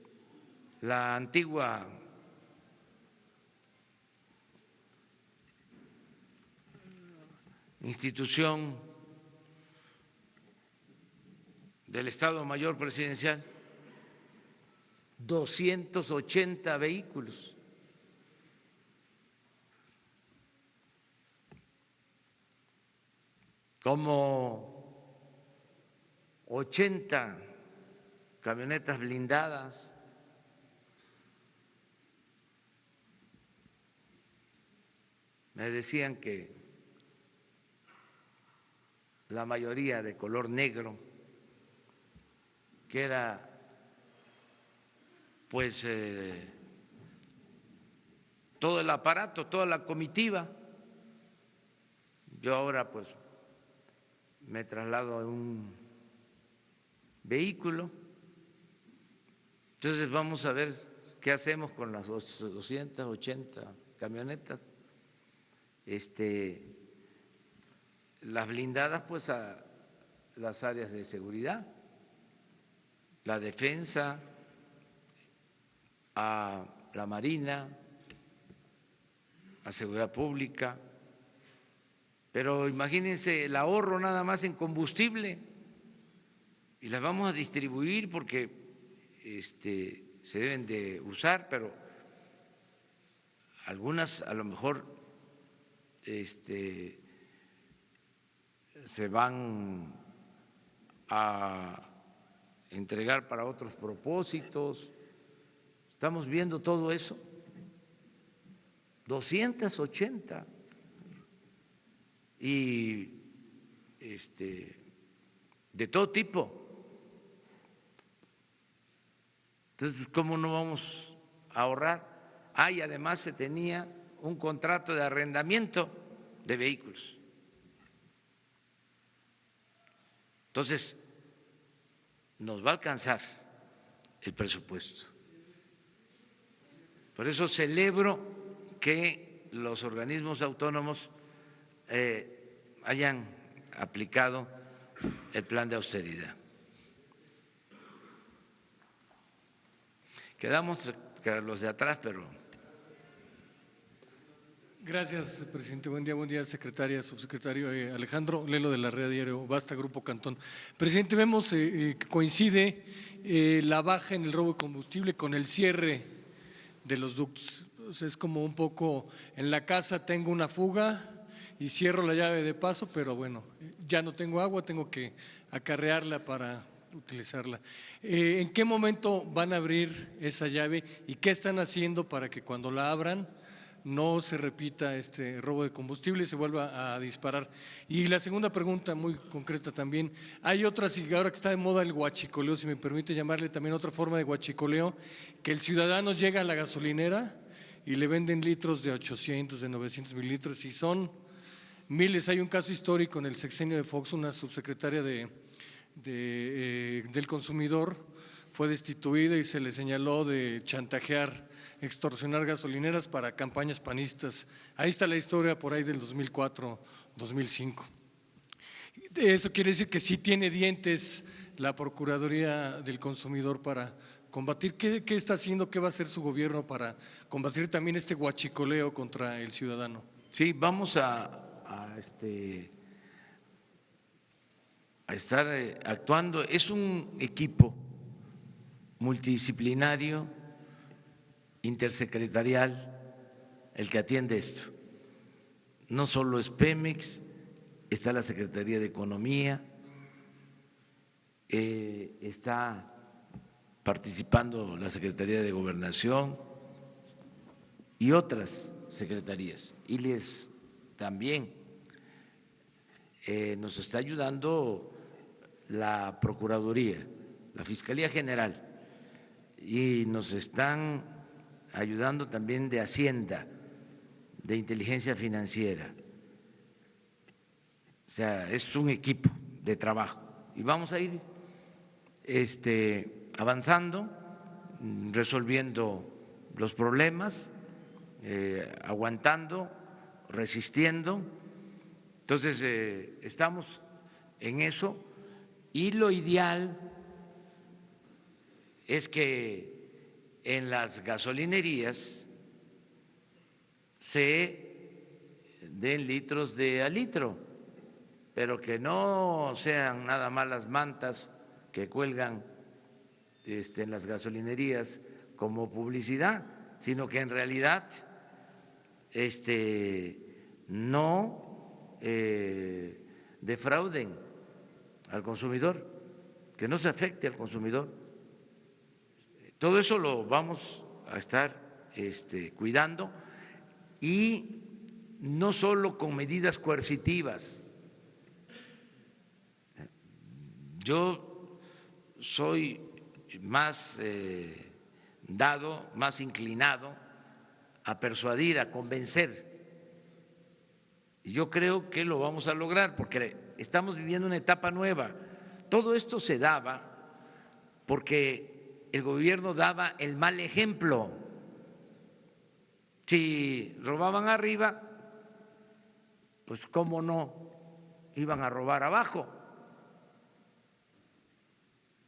la antigua institución del Estado Mayor Presidencial 280 vehículos. Como 80 camionetas blindadas, me decían que la mayoría de color negro, que era pues todo el aparato, toda la comitiva. Yo ahora pues me traslado a un vehículo. Entonces vamos a ver qué hacemos con las 280 camionetas. Las blindadas pues a las áreas de seguridad, la defensa, a la Marina, a seguridad pública. Pero imagínense el ahorro nada más en combustible, y las vamos a distribuir porque se deben de usar, pero algunas a lo mejor se van a entregar para otros propósitos. Estamos viendo todo eso. 280 y de todo tipo. Entonces, ¿cómo no vamos a ahorrar? Y además se tenía un contrato de arrendamiento de vehículos. Entonces, nos va a alcanzar el presupuesto. Por eso celebro que los organismos autónomos hayan aplicado el plan de austeridad. Quedamos los de atrás, pero… Gracias, presidente. Buen día, secretaria, subsecretario. Alejandro Lelo de la Red Diario Basta, Grupo Cantón. Presidente, vemos que coincide la baja en el robo de combustible con el cierre de los ductos. Es como un poco, en la casa tengo una fuga y cierro la llave de paso, pero bueno, ya no tengo agua, tengo que acarrearla para utilizarla. ¿En qué momento van a abrir esa llave y qué están haciendo para que cuando la abran no se repita este robo de combustible y se vuelva a disparar? Y la segunda pregunta, muy concreta también, hay otras, y ahora que está de moda el huachicoleo, si me permite llamarle también otra forma de huachicoleo, que el ciudadano llega a la gasolinera y le venden litros de 800, de 900 mililitros, y son miles. Hay un caso histórico en el sexenio de Fox, una subsecretaria del consumidor fue destituida y se le señaló de chantajear, extorsionar gasolineras para campañas panistas. Ahí está la historia por ahí del 2004, 2005. Eso quiere decir que sí tiene dientes la Procuraduría del Consumidor para combatir. ¿Qué está haciendo, qué va a hacer su gobierno para combatir también este huachicoleo contra el ciudadano? Sí, vamos a estar actuando. Es un equipo multidisciplinario, intersecretarial, el que atiende esto. No solo es Pemex, está la Secretaría de Economía, está participando la Secretaría de Gobernación y otras secretarías. Y también nos está ayudando la Procuraduría, la Fiscalía General, y nos están ayudando también de Hacienda, de Inteligencia Financiera. O sea, es un equipo de trabajo y vamos a ir avanzando, resolviendo los problemas. aguantando, resistiendo. Entonces, estamos en eso y lo ideal es que en las gasolinerías se den litros de a litro, pero que no sean nada más las mantas que cuelgan en las gasolinerías como publicidad, sino que en realidad no defrauden al consumidor, que no se afecte al consumidor. Todo eso lo vamos a estar cuidando, y no solo con medidas coercitivas. Yo soy más dado, más inclinado a persuadir, a convencer. Y yo creo que lo vamos a lograr porque estamos viviendo una etapa nueva. Todo esto se daba porque el gobierno daba el mal ejemplo. Si robaban arriba, pues cómo no iban a robar abajo.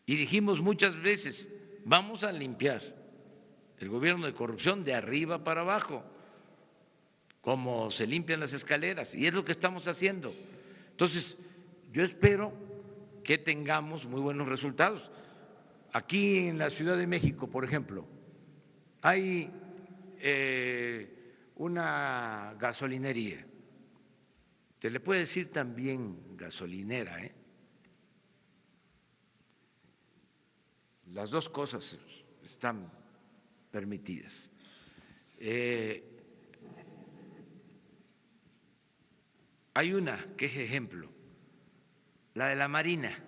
Y dijimos muchas veces, vamos a limpiar el gobierno de corrupción de arriba para abajo, como se limpian las escaleras, y es lo que estamos haciendo. Entonces, yo espero que tengamos muy buenos resultados. Aquí en la Ciudad de México, por ejemplo, hay una gasolinería, se le puede decir también gasolinera, las dos cosas están permitidas. Hay una que es ejemplo, la de la Marina.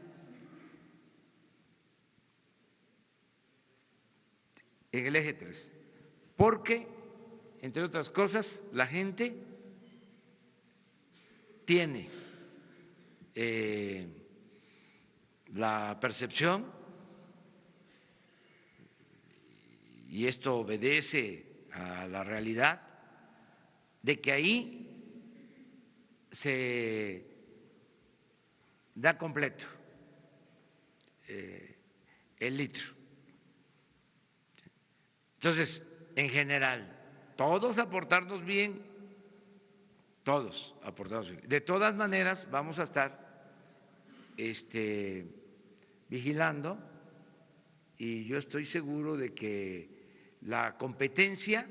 En el eje 3, porque, entre otras cosas, la gente tiene la percepción, y esto obedece a la realidad, de que ahí se da completo el litro. Entonces, en general, todos aportarnos bien, todos aportarnos bien. De todas maneras, vamos a estar vigilando, y yo estoy seguro de que la competencia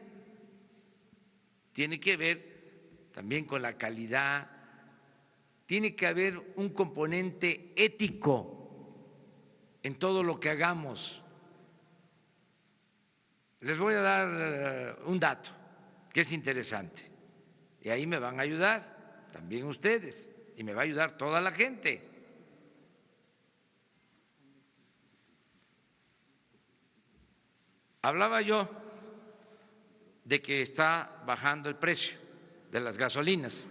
tiene que ver también con la calidad, tiene que haber un componente ético en todo lo que hagamos. Les voy a dar un dato que es interesante, y ahí me van a ayudar también ustedes, y me va a ayudar toda la gente. Hablaba yo de que está bajando el precio de las gasolinas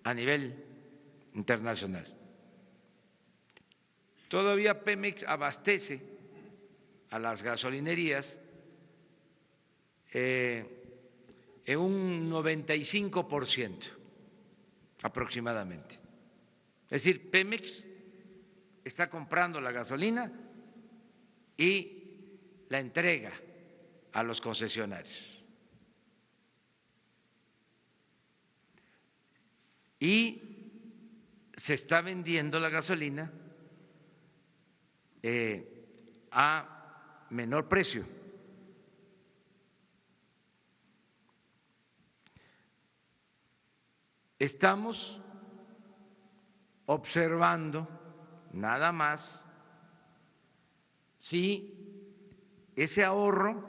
a nivel internacional. Todavía Pemex abastece a las gasolinerías en un 95% aproximadamente. Es decir, Pemex está comprando la gasolina y la entrega a los concesionarios. Y se está vendiendo la gasolina a menor precio. Estamos observando nada más si ese ahorro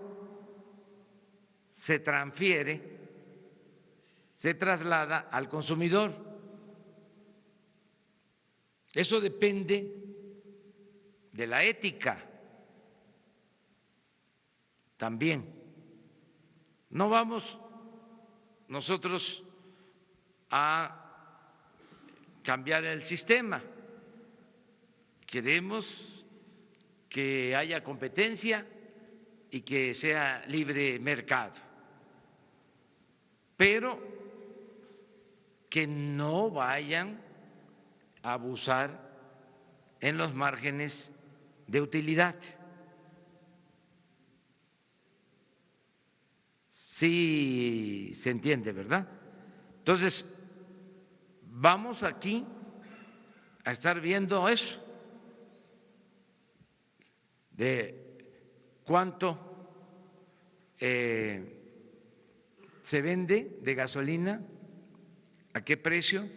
se transfiere, se traslada al consumidor. Eso depende de la ética también. No vamos nosotros a cambiar el sistema. Queremos que haya competencia y que sea libre mercado. pero que no vayan a abusar en los márgenes de utilidad. Sí se entiende, ¿verdad? Entonces, vamos aquí a estar viendo eso, de cuánto se vende de gasolina, a qué precio,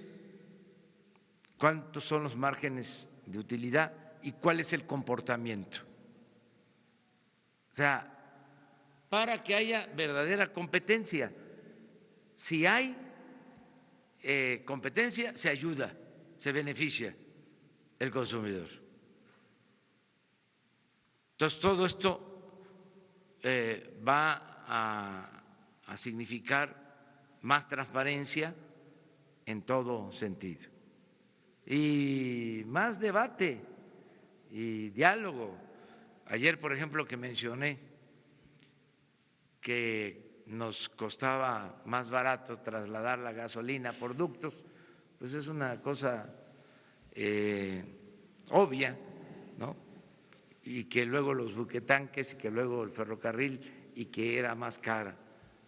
cuántos son los márgenes de utilidad y cuál es el comportamiento. O sea, para que haya verdadera competencia. Si hay competencia, se ayuda, se beneficia el consumidor. Entonces, todo esto va a significar más transparencia en todo sentido y más debate y diálogo. Ayer, por ejemplo, que mencioné que nos costaba más barato trasladar la gasolina por ductos, pues es una cosa obvia, ¿no? Y que luego los buquetanques y que luego el ferrocarril y que era más cara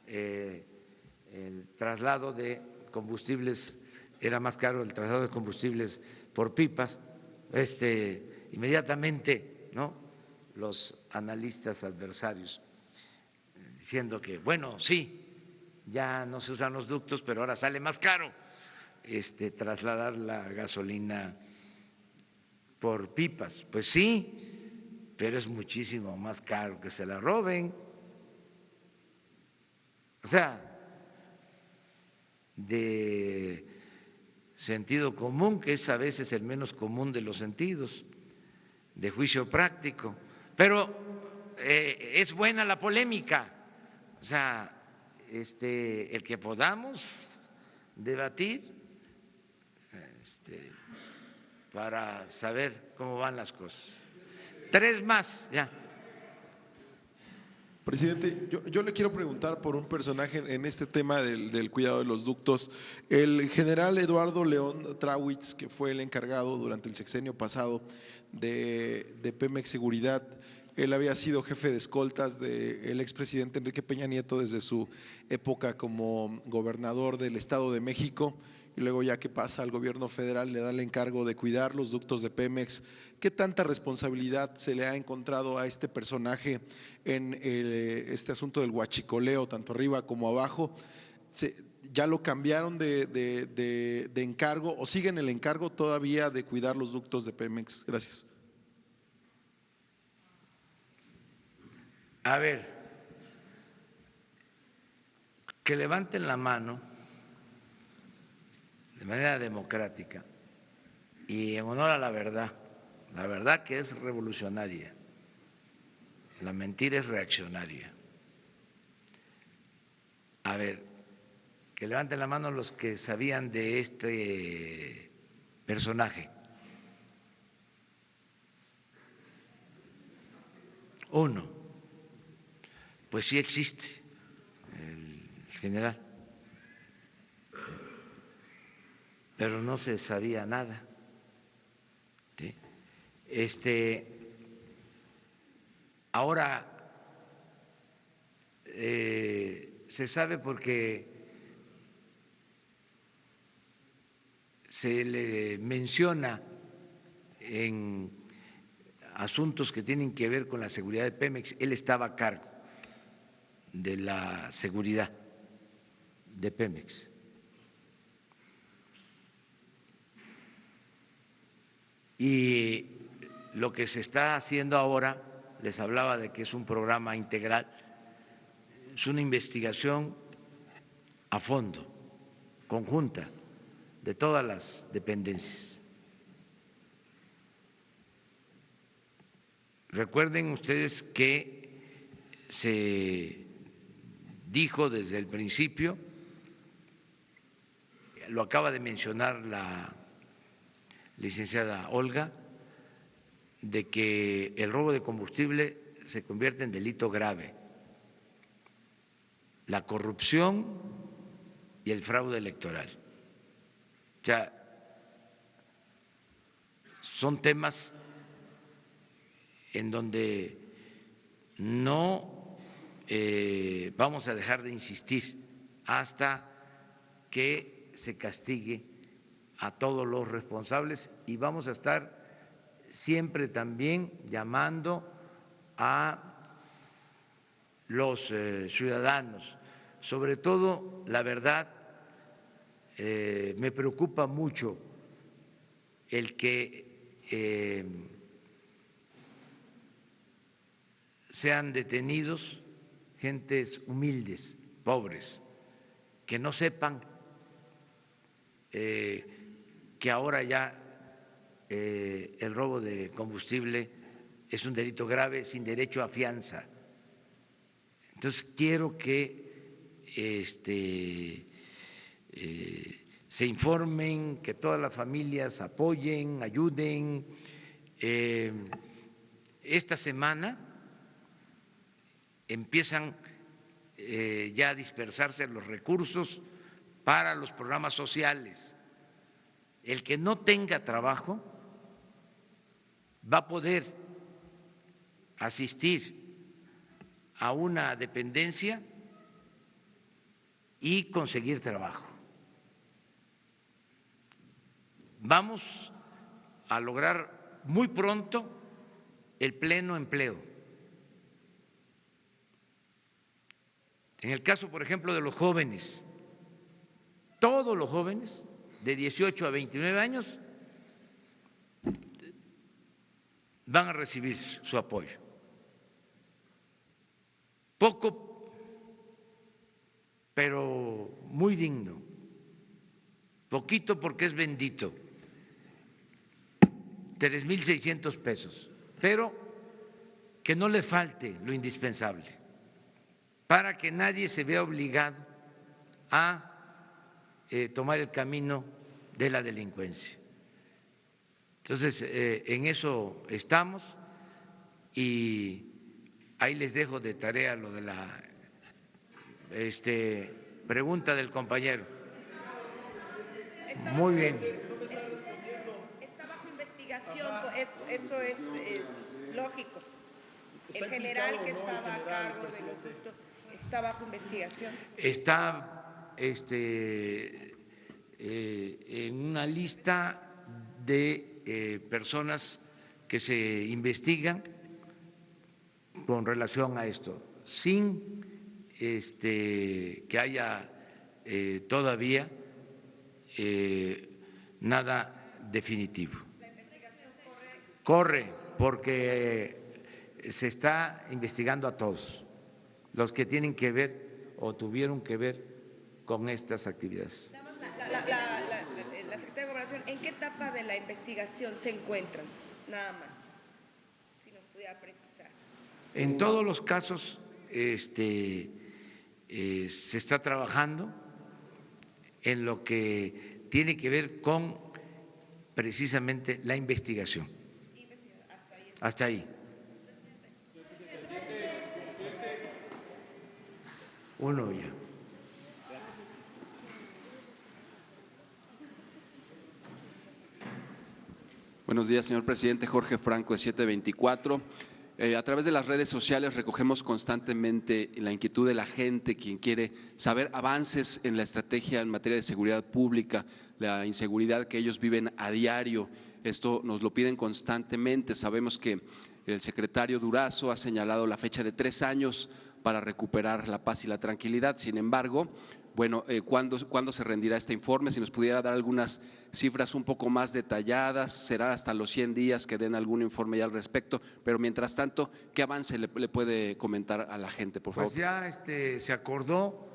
el traslado de combustibles, era más caro el traslado de combustibles por pipas, inmediatamente, ¿no?, los analistas adversarios diciendo que, bueno, sí, ya no se usan los ductos, pero ahora sale más caro trasladar la gasolina por pipas. Pues sí, pero es muchísimo más caro que se la roben. O sea, de sentido común, que es a veces el menos común de los sentidos, de juicio práctico. Pero es buena la polémica. O sea, el que podamos debatir para saber cómo van las cosas. 3 más, ya. Presidente, yo le quiero preguntar por un personaje en este tema del cuidado de los ductos. El general Eduardo León Trawitz, que fue el encargado durante el sexenio pasado de Pemex Seguridad, él había sido jefe de escoltas del expresidente Enrique Peña Nieto desde su época como gobernador del Estado de México, y luego ya que pasa al gobierno federal le da el encargo de cuidar los ductos de Pemex. ¿Qué tanta responsabilidad se le ha encontrado a este personaje en este asunto del huachicoleo, tanto arriba como abajo? ¿Ya lo cambiaron de encargo o siguen el encargo todavía de cuidar los ductos de Pemex? Gracias. A ver, que levanten la mano de manera democrática y en honor a la verdad que es revolucionaria, la mentira es reaccionaria. A ver, que levanten la mano los que sabían de este personaje. 1. Pues sí existe el general, pero no se sabía nada. ¿Sí? Ahora se sabe porque se le menciona en asuntos que tienen que ver con la seguridad de Pemex. Él estaba a cargo de la seguridad de Pemex. Y lo que se está haciendo ahora, les hablaba de que es un programa integral, es una investigación a fondo, conjunta, de todas las dependencias. Recuerden ustedes que se dijo desde el principio, lo acaba de mencionar la licenciada Olga, de que el robo de combustible se convierte en delito grave. La corrupción y el fraude electoral. O sea, son temas en donde no vamos a dejar de insistir hasta que se castigue a todos los responsables y vamos a estar siempre también llamando a los ciudadanos. Sobre todo, la verdad, me preocupa mucho el que sean detenidos gentes humildes, pobres, que no sepan que ahora ya el robo de combustible es un delito grave sin derecho a fianza. Entonces quiero que se informen, que todas las familias apoyen, ayuden. Esta semana empiezan ya a dispersarse los recursos para los programas sociales. El que no tenga trabajo va a poder asistir a una dependencia y conseguir trabajo. Vamos a lograr muy pronto el pleno empleo. En el caso, por ejemplo, de los jóvenes, todos los jóvenes de 18 a 29 años van a recibir su apoyo. Poco, pero muy digno. Poquito porque es bendito. 3,600 pesos, pero que no les falte lo indispensable, para que nadie se vea obligado a tomar el camino de la delincuencia. Entonces, en eso estamos y ahí les dejo de tarea lo de la pregunta del compañero. Muy bien. Está bajo investigación, eso es lógico. El general que estaba a cargo de los ductos está bajo investigación. Está en una lista de personas que se investigan con relación a esto, sin que haya todavía nada definitivo. ¿La investigación corre porque se está investigando a todos los que tienen que ver o tuvieron que ver con estas actividades. La Secretaría de Gobernación, ¿en qué etapa de la investigación se encuentran? Nada más, si nos pudiera precisar. En todos los casos se está trabajando en lo que tiene que ver con precisamente la investigación. Hasta ahí. Uno ya. Buenos días, señor presidente. Jorge Franco, de 724. A través de las redes sociales recogemos constantemente la inquietud de la gente, quien quiere saber avances en la estrategia en materia de seguridad pública, la inseguridad que ellos viven a diario. Esto nos lo piden constantemente. Sabemos que el secretario Durazo ha señalado la fecha de 3 años para recuperar la paz y la tranquilidad. Sin embargo, bueno, ¿cuándo se rendirá este informe? Si nos pudiera dar algunas cifras un poco más detalladas, será hasta los 100 días que den algún informe ya al respecto, pero mientras tanto, ¿qué avance le puede comentar a la gente, por favor? Pues ya se acordó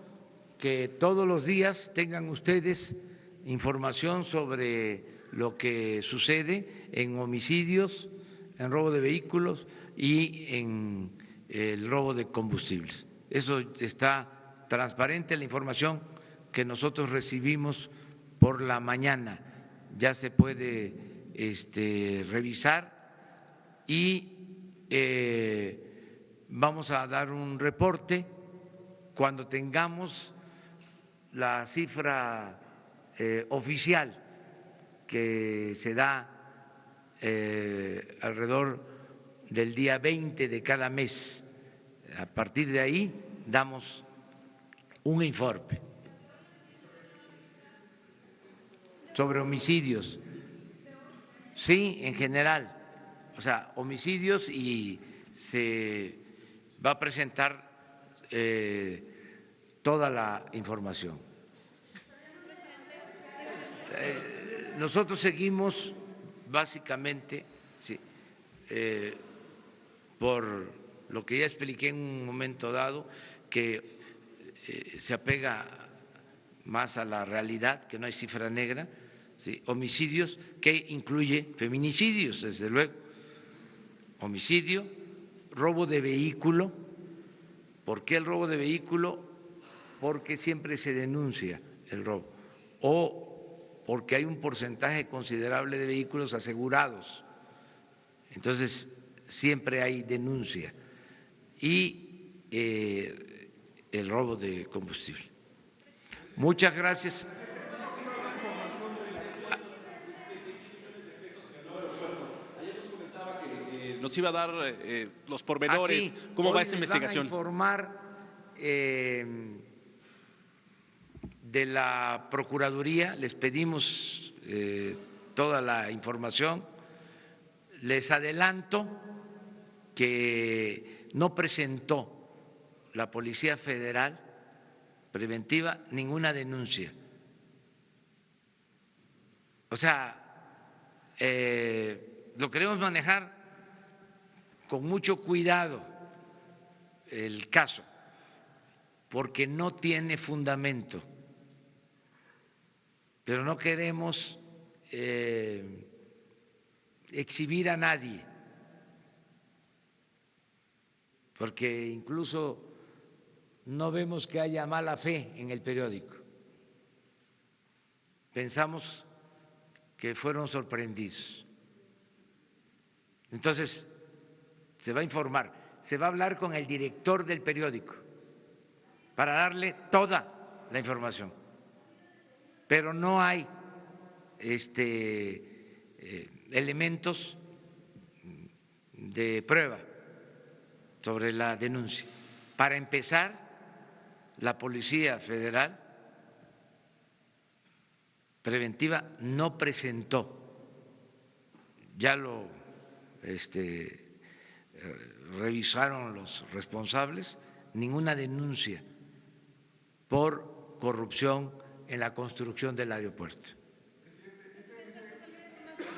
que todos los días tengan ustedes información sobre lo que sucede en homicidios, en robo de vehículos y en el robo de combustibles. Eso está transparente, la información que nosotros recibimos por la mañana ya se puede revisar y vamos a dar un reporte cuando tengamos la cifra oficial que se da alrededor del día 20 de cada mes. A partir de ahí damos un informe sobre homicidios. Sí, en general, o sea, homicidios, y se va a presentar toda la información. Nosotros seguimos básicamente, sí, por lo que ya expliqué en un momento dado, que se apega más a la realidad, que no hay cifra negra, ¿sí? Homicidios, que incluye feminicidios, desde luego, homicidio, robo de vehículo. ¿Por qué el robo de vehículo? Porque siempre se denuncia el robo, o porque hay un porcentaje considerable de vehículos asegurados, entonces siempre hay denuncia, y el robo de combustible. Muchas gracias. Nos iba a dar los pormenores, cómo va esta investigación. Van a informar de la Procuraduría, les pedimos toda la información. Les adelanto que no presentó la Policía Federal Preventiva ninguna denuncia. O sea, lo queremos manejar con mucho cuidado el caso, porque no tiene fundamento, pero no queremos exhibir a nadie, porque incluso no vemos que haya mala fe en el periódico. Pensamos que fueron sorprendidos. Entonces, se va a informar, se va a hablar con el director del periódico para darle toda la información, pero no hay elementos de prueba sobre la denuncia. Para empezar, la Policía Federal Preventiva no presentó, ya lo revisaron los responsables, ninguna denuncia por corrupción en la construcción del aeropuerto.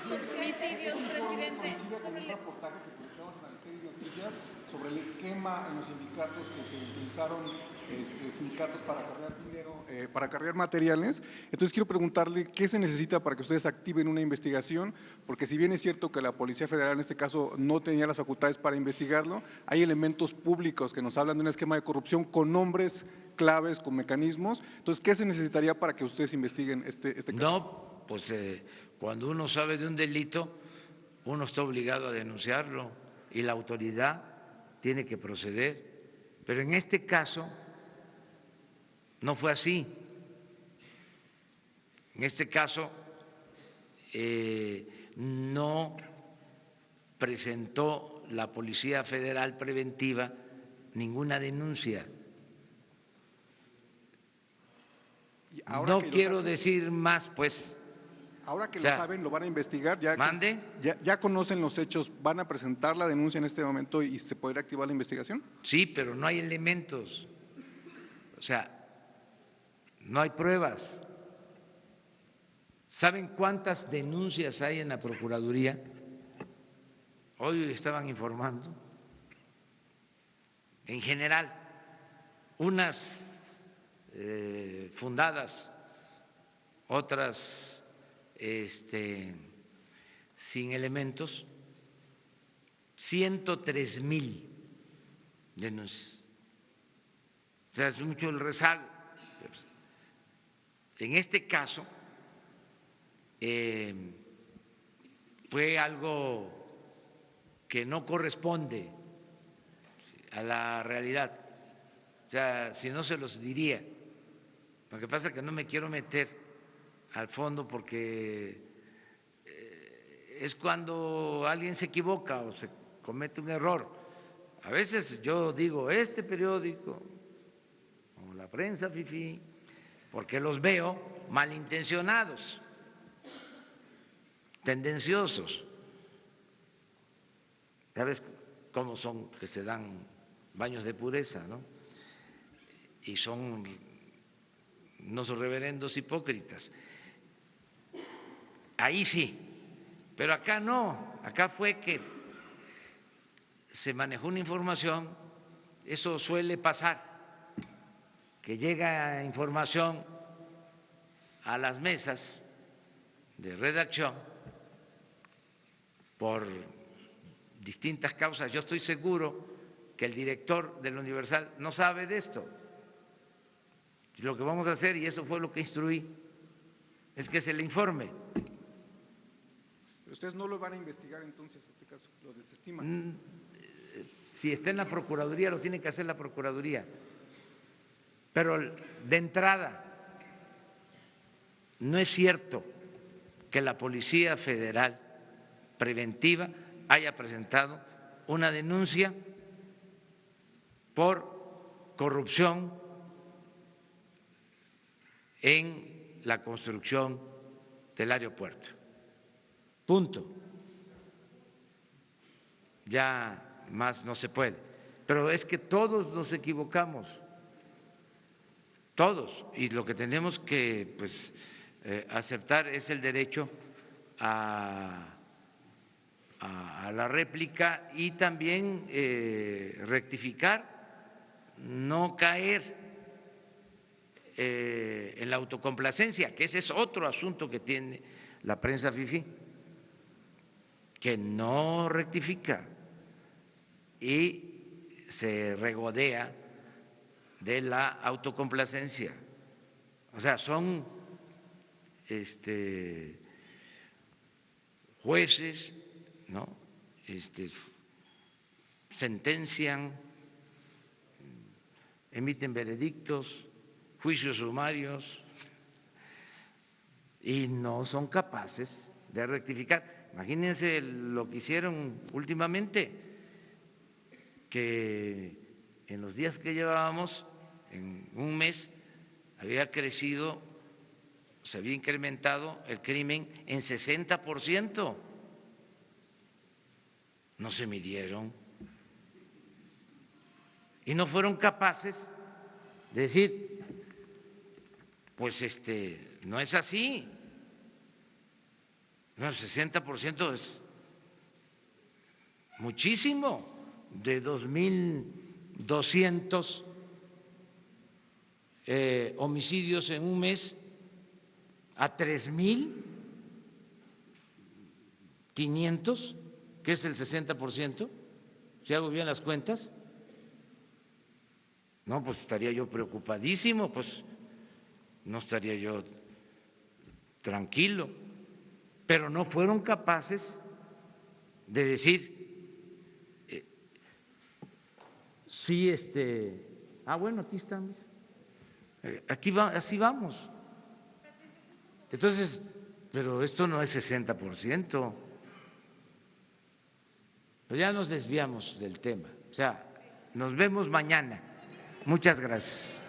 Los homicidios, presidente. Sobre el esquema en los sindicatos que se utilizaron, sindicatos para cargar dinero, para cargar materiales. Entonces quiero preguntarle qué se necesita para que ustedes activen una investigación, porque si bien es cierto que la Policía Federal en este caso no tenía las facultades para investigarlo, hay elementos públicos que nos hablan de un esquema de corrupción con nombres claves, con mecanismos. Entonces, ¿qué se necesitaría para que ustedes investiguen este caso? No, pues cuando uno sabe de un delito, uno está obligado a denunciarlo y la autoridad tiene que proceder. Pero en este caso no fue así. En este caso no presentó la Policía Federal Preventiva ninguna denuncia. No quiero decir más, pues. Ahora que lo saben, lo van a investigar, ya conocen los hechos, ¿van a presentar la denuncia en este momento y se podrá activar la investigación? Sí, pero no hay elementos, o sea, no hay pruebas. ¿Saben cuántas denuncias hay en la Procuraduría? Hoy estaban informando, en general, unas fundadas, otras sin elementos, 103,000 denuncias. O sea, es mucho el rezago. En este caso fue algo que no corresponde a la realidad. O sea, si no se los diría, Lo que pasa es que no me quiero meter al fondo porque es cuando alguien se equivoca o se comete un error. A veces yo digo, este periódico o la prensa fifí, porque los veo malintencionados, tendenciosos. Ya ves cómo son, que se dan baños de pureza, ¿no? Y son unos reverendos hipócritas. Ahí sí, pero acá no, acá fue que se manejó una información, eso suele pasar, que llega información a las mesas de redacción por distintas causas. Yo estoy seguro que el director del Universal no sabe de esto. Lo que vamos a hacer, y eso fue lo que instruí, es que se le informe. ¿Ustedes no lo van a investigar entonces, este caso? ¿Lo desestiman? Si está en la Procuraduría, lo tiene que hacer la Procuraduría. Pero de entrada, no es cierto que la Policía Federal Preventiva haya presentado una denuncia por corrupción en la construcción del aeropuerto. Punto. Ya más no se puede. Pero es que todos nos equivocamos, todos, y lo que tenemos que aceptar es el derecho a la réplica y también rectificar, no caer en la autocomplacencia, que ese es otro asunto que tiene la prensa fifí, que no rectifica y se regodea de la autocomplacencia. O sea, son jueces, ¿no? Sentencian, emiten veredictos, juicios sumarios y no son capaces de rectificar. Imagínense lo que hicieron últimamente, que en los días que llevábamos, en un mes, había crecido, se había incrementado el crimen en 60%. No se midieron y no fueron capaces de decir, pues no es así. No, el 60% es muchísimo. De 2.200 homicidios en un mes a 3.500, que es el 60%, si hago bien las cuentas. No, pues estaría yo preocupadísimo, pues no estaría yo tranquilo, pero no fueron capaces de decir, sí, bueno, aquí estamos, aquí va, así vamos. Entonces, pero esto no es 60%. Ya nos desviamos del tema. O sea, nos vemos mañana. Muchas gracias.